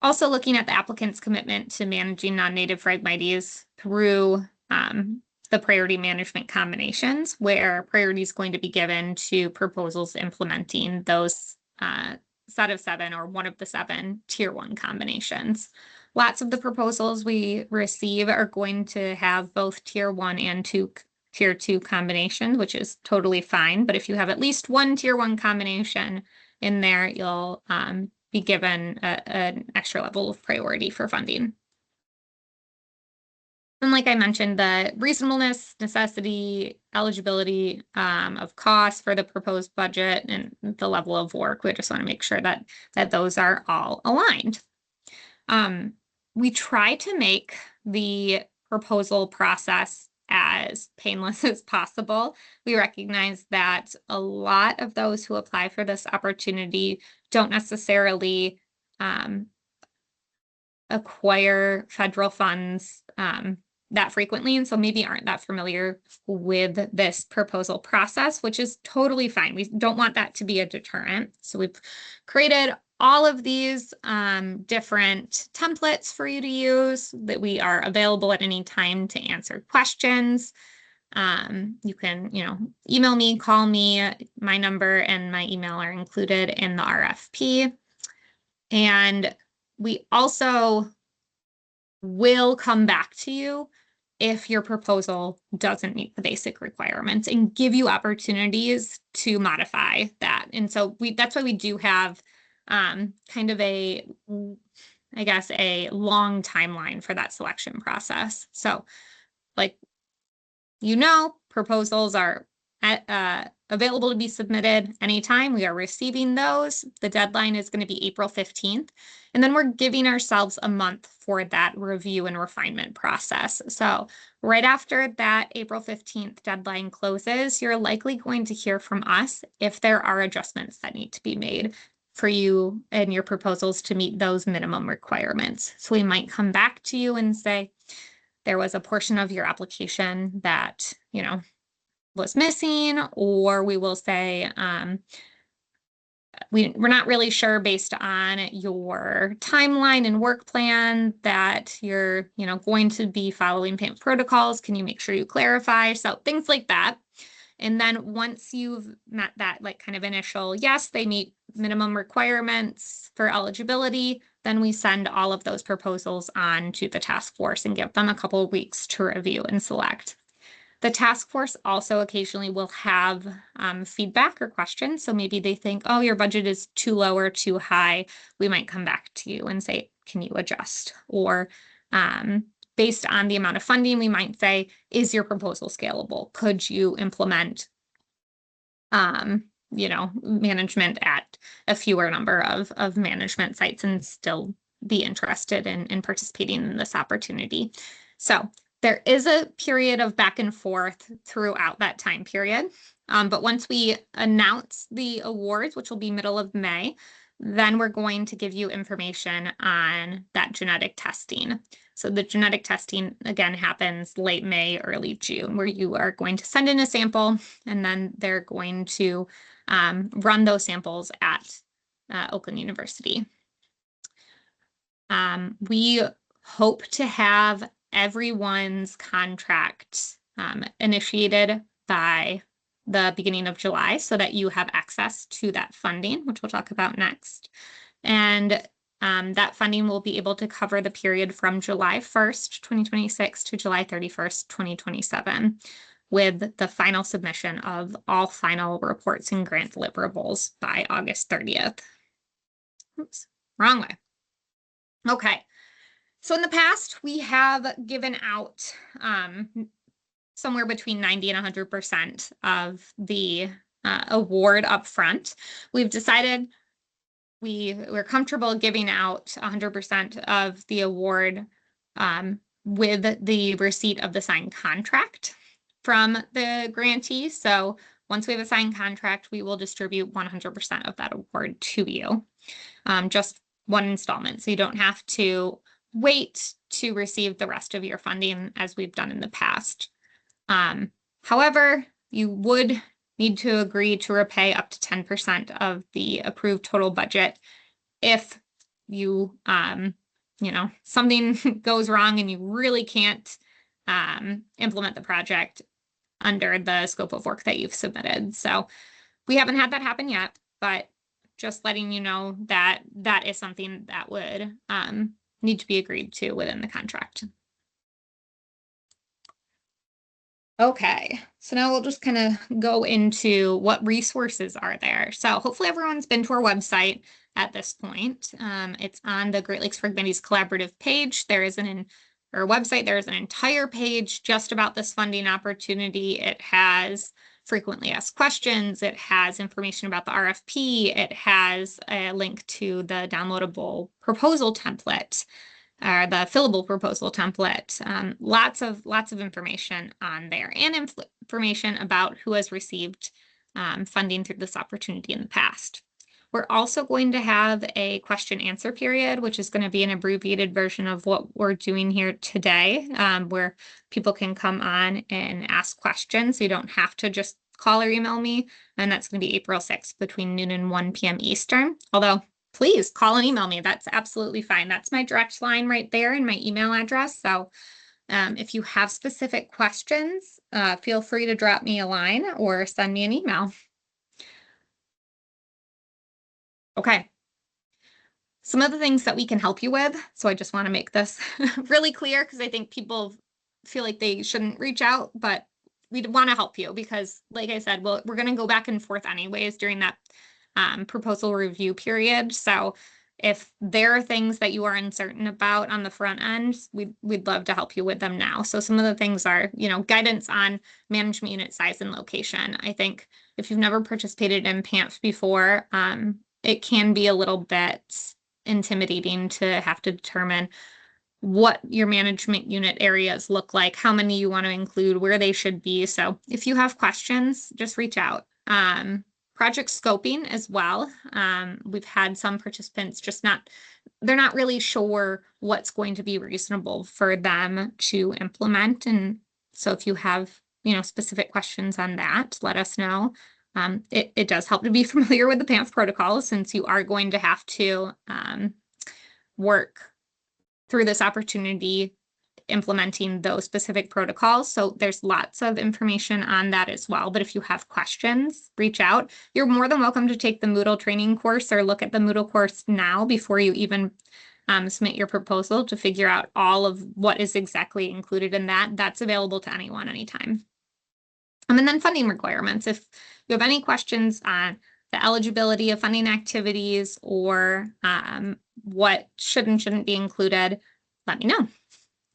Also looking at the applicant's commitment to managing non-native Phragmites through the priority management combinations, where priority is going to be given to proposals implementing those set of 7 or one of the 7 tier 1 combinations. Lots of the proposals we receive are going to have both tier 1 and tier 2 combinations, which is totally fine. But if you have at least one tier 1 combination in there, you'll be given an extra level of priority for funding. And like I mentioned, the reasonableness, necessity, eligibility of costs for the proposed budget and the level of work, we just want to make sure that those are all aligned. We try to make the proposal process as painless as possible. We recognize that a lot of those who apply for this opportunity don't necessarily acquire federal funds that frequently, and so maybe aren't that familiar with this proposal process, which is totally fine. We don't want that to be a deterrent. So we've created all of these different templates for you to use that we are available at any time to answer questions. You can, email me, call me. My number and my email are included in the RFP. And we also will come back to you if your proposal doesn't meet the basic requirements and give you opportunities to modify that. And so that's why we do have kind of a long timeline for that selection process. So proposals are available to be submitted anytime. We are receiving those. The deadline is going to be April 15th. And then we're giving ourselves a month for that review and refinement process. So right after that April 15th deadline closes, you're likely going to hear from us if there are adjustments that need to be made for you and your proposals to meet those minimum requirements. So we might come back to you and say, there was a portion of your application that, was missing, or we will say, we're not really sure based on your timeline and work plan that you're, going to be following PAMF protocols. Can you make sure you clarify? So things like that. And then once you've met that like kind of initial, yes, they meet minimum requirements for eligibility, then we send all of those proposals on to the task force and give them a couple of weeks to review and select. The task force also occasionally will have feedback or questions. So maybe they think, oh, your budget is too low or too high. We might come back to you and say, can you adjust? Or based on the amount of funding, we might say, is your proposal scalable? Could you implement, management at a fewer number of management sites and still be interested in participating in this opportunity? So there is a period of back and forth throughout that time period. But once we announce the awards, which will be middle of May, then we're going to give you information on that genetic testing. So the genetic testing, again, happens late May, early June, where you are going to send in a sample, and then they're going to run those samples at Oakland University. We hope to have everyone's contract initiated by the beginning of July so that you have access to that funding, which we'll talk about next. And that funding will be able to cover the period from July 1st, 2026 to July 31st, 2027, with the final submission of all final reports and grant deliverables by August 30th. Oops, wrong way. Okay. So in the past, we have given out somewhere between 90 and 100% of the award up front. We've decided we're comfortable giving out 100% of the award with the receipt of the signed contract from the grantee. So once we have a signed contract, we will distribute 100% of that award to you. Just one installment. So you don't have to wait to receive the rest of your funding as we've done in the past. However, you would need to agree to repay up to 10% of the approved total budget if you, something goes wrong and you really can't implement the project under the scope of work that you've submitted. So we haven't had that happen yet, but just letting you know that that is something that would need to be agreed to within the contract. Okay, so now we'll just kind of go into what resources are there. So hopefully everyone's been to our website at this point. It's on the Great Lakes Fragmites Collaborative page. There is our website, there is an entire page just about this funding opportunity. It has frequently asked questions. It has information about the RFP. It has a link to the downloadable proposal template, or the fillable proposal template. Lots of information on there, and information about who has received funding through this opportunity in the past. We're also going to have a question answer period, which is going to be an abbreviated version of what we're doing here today, where people can come on and ask questions. So you don't have to just call or email me. And that's going to be April 6th between noon and 1 p.m. Eastern. Although, please call and email me. That's absolutely fine. That's my direct line right there and my email address. So if you have specific questions, feel free to drop me a line or send me an email. Okay. Some of the things that we can help you with. So I just want to make this really clear because I think people feel like they shouldn't reach out, but we want to help you because, like I said, we're going to go back and forth anyways during that proposal review period. So if there are things that you are uncertain about on the front end, we'd love to help you with them now. So some of the things are, guidance on management unit size and location. I think if you've never participated in PAMF before, it can be a little bit intimidating to have to determine what your management unit areas look like, how many you want to include, where they should be. So if you have questions, just reach out. Project scoping as well. We've had some participants they're not really sure what's going to be reasonable for them to implement. And so if you have, specific questions on that, let us know. It does help to be familiar with the PAMF protocol since you are going to have to work through this opportunity implementing those specific protocols. So there's lots of information on that as well. But if you have questions, reach out. You're more than welcome to take the Moodle training course or look at the Moodle course now before you even submit your proposal to figure out all of what is exactly included in that. That's available to anyone, anytime. And then funding requirements. If you have any questions on the eligibility of funding activities or what should and shouldn't be included, let me know.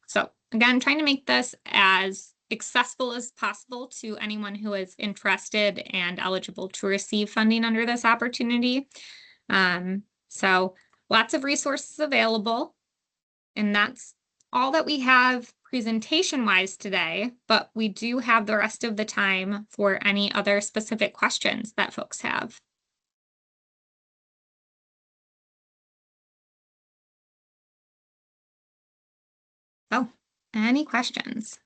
So again, trying to make this as accessible as possible to anyone who is interested and eligible to receive funding under this opportunity. So lots of resources available, and that's all that we have presentation-wise today, but we do have the rest of the time for any other specific questions that folks have. Oh, any questions?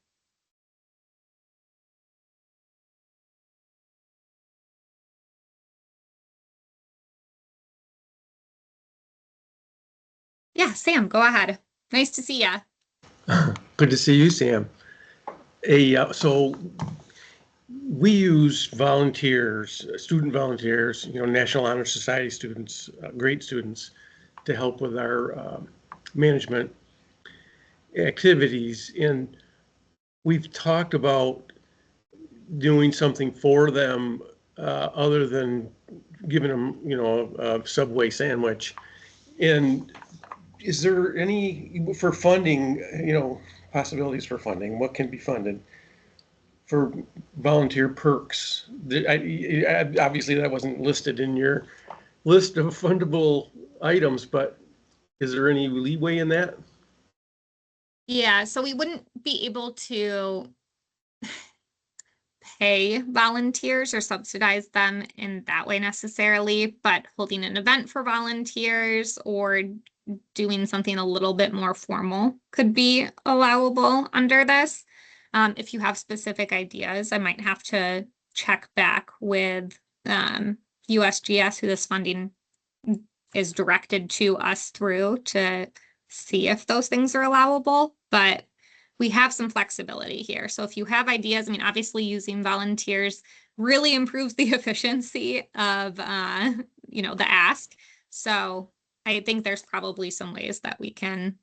Yeah, Sam, go ahead. Nice to see ya. Good to see you, Sam. So we use volunteers, student volunteers, National Honor Society students, great students, to help with our management activities. And we've talked about doing something for them other than giving them, a Subway sandwich. And is there any, for funding, possibilities for funding? What can be funded for volunteer perks? Obviously, that wasn't listed in your list of fundable items, but is there any leeway in that? Yeah, so we wouldn't be able to pay volunteers or subsidize them in that way necessarily, but holding an event for volunteers or doing something a little bit more formal could be allowable under this. If you have specific ideas, I might have to check back with USGS, who this funding is directed to us through, to see if those things are allowable, but we have some flexibility here. So if you have ideas, I mean, obviously using volunteers really improves the efficiency of, the ask. So I think there's probably some ways that we can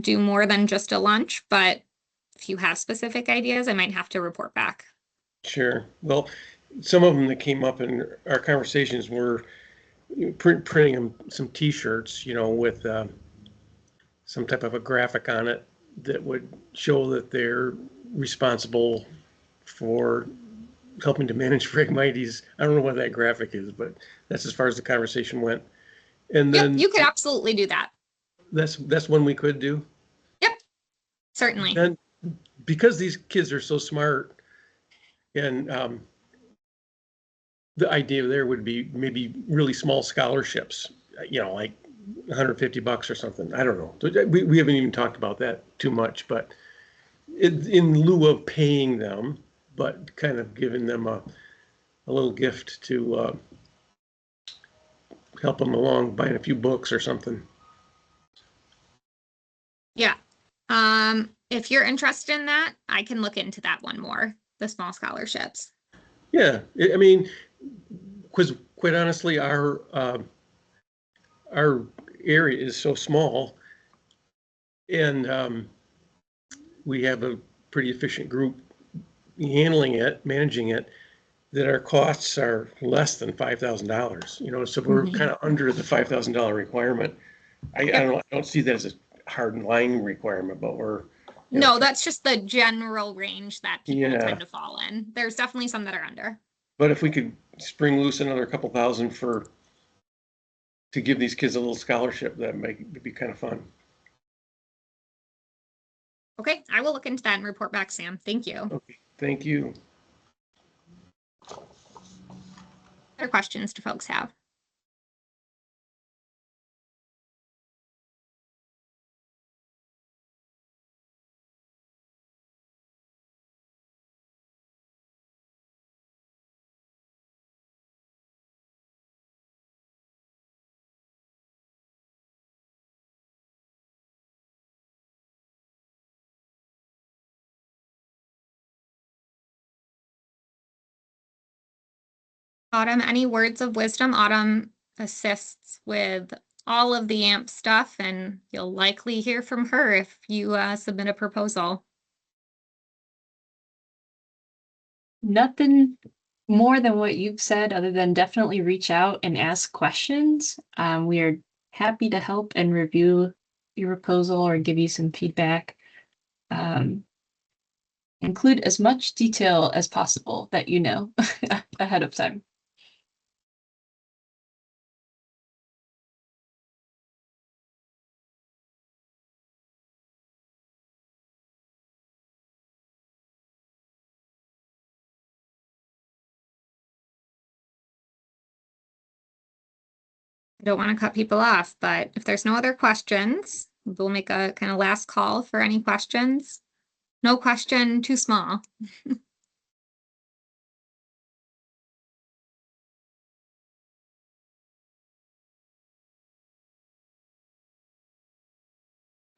do more than just a lunch, but if you have specific ideas, I might have to report back. Sure. Well, some of them that came up in our conversations were printing them some T-shirts, with some type of a graphic on it that would show that they're responsible for helping to manage Phragmites. I don't know what that graphic is, but that's as far as the conversation went. And Yep, then you could absolutely do that. that's one we could do. Yep, certainly. And because these kids are so smart, and the idea there would be maybe really small scholarships, like $150 or something. I don't know. We haven't even talked about that too much, but in lieu of paying them, but kind of giving them a little gift to help them along, buying a few books or something. Yeah. If you're interested in that, I can look into that one more, the small scholarships. Yeah, I mean, because quite honestly, our area is so small, and we have a pretty efficient group handling it, managing it, that our costs are less than $5,000. So we're kind of under the $5,000 requirement. I don't see that as a hard line requirement, but we're no, that's just the general range that people Yeah. tend to fall in. There's definitely some that are under. But if we could spring loose another couple thousand to give these kids a little scholarship, that would be kind of fun. Okay, I will look into that and report back, Sam. Thank you. Okay, thank you. Other questions do folks have? Autumn, any words of wisdom? Autumn assists with all of the AMP stuff, and you'll likely hear from her if you submit a proposal. Nothing more than what you've said, other than definitely reach out and ask questions. We are happy to help and review your proposal or give you some feedback. Include as much detail as possible that you know ahead of time. I don't want to cut people off, but if there's no other questions, we'll make a kind of last call for any questions. No question too small.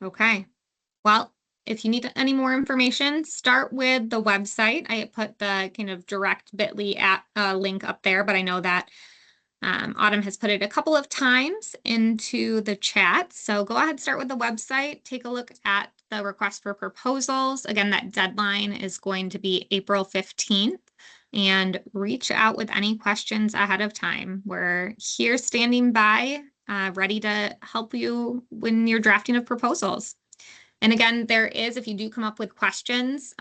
Okay. Well, if you need any more information, start with the website. I put the kind of direct bit.ly link up there, but I know that Autumn has put it a couple of times into the chat. So go ahead, start with the website, take a look at the request for proposals. Again, that deadline is going to be April 15th, and reach out with any questions ahead of time. We're here standing by, ready to help you when you're drafting of proposals. And again, there is, if you do come up with questions,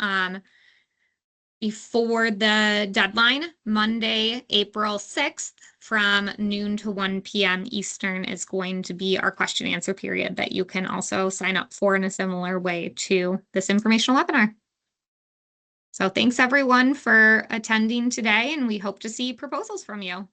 before the deadline, Monday, April 6th, from noon to 1 p.m. Eastern is going to be our question and answer period that you can also sign up for in a similar way to this informational webinar. So thanks everyone for attending today, and we hope to see proposals from you.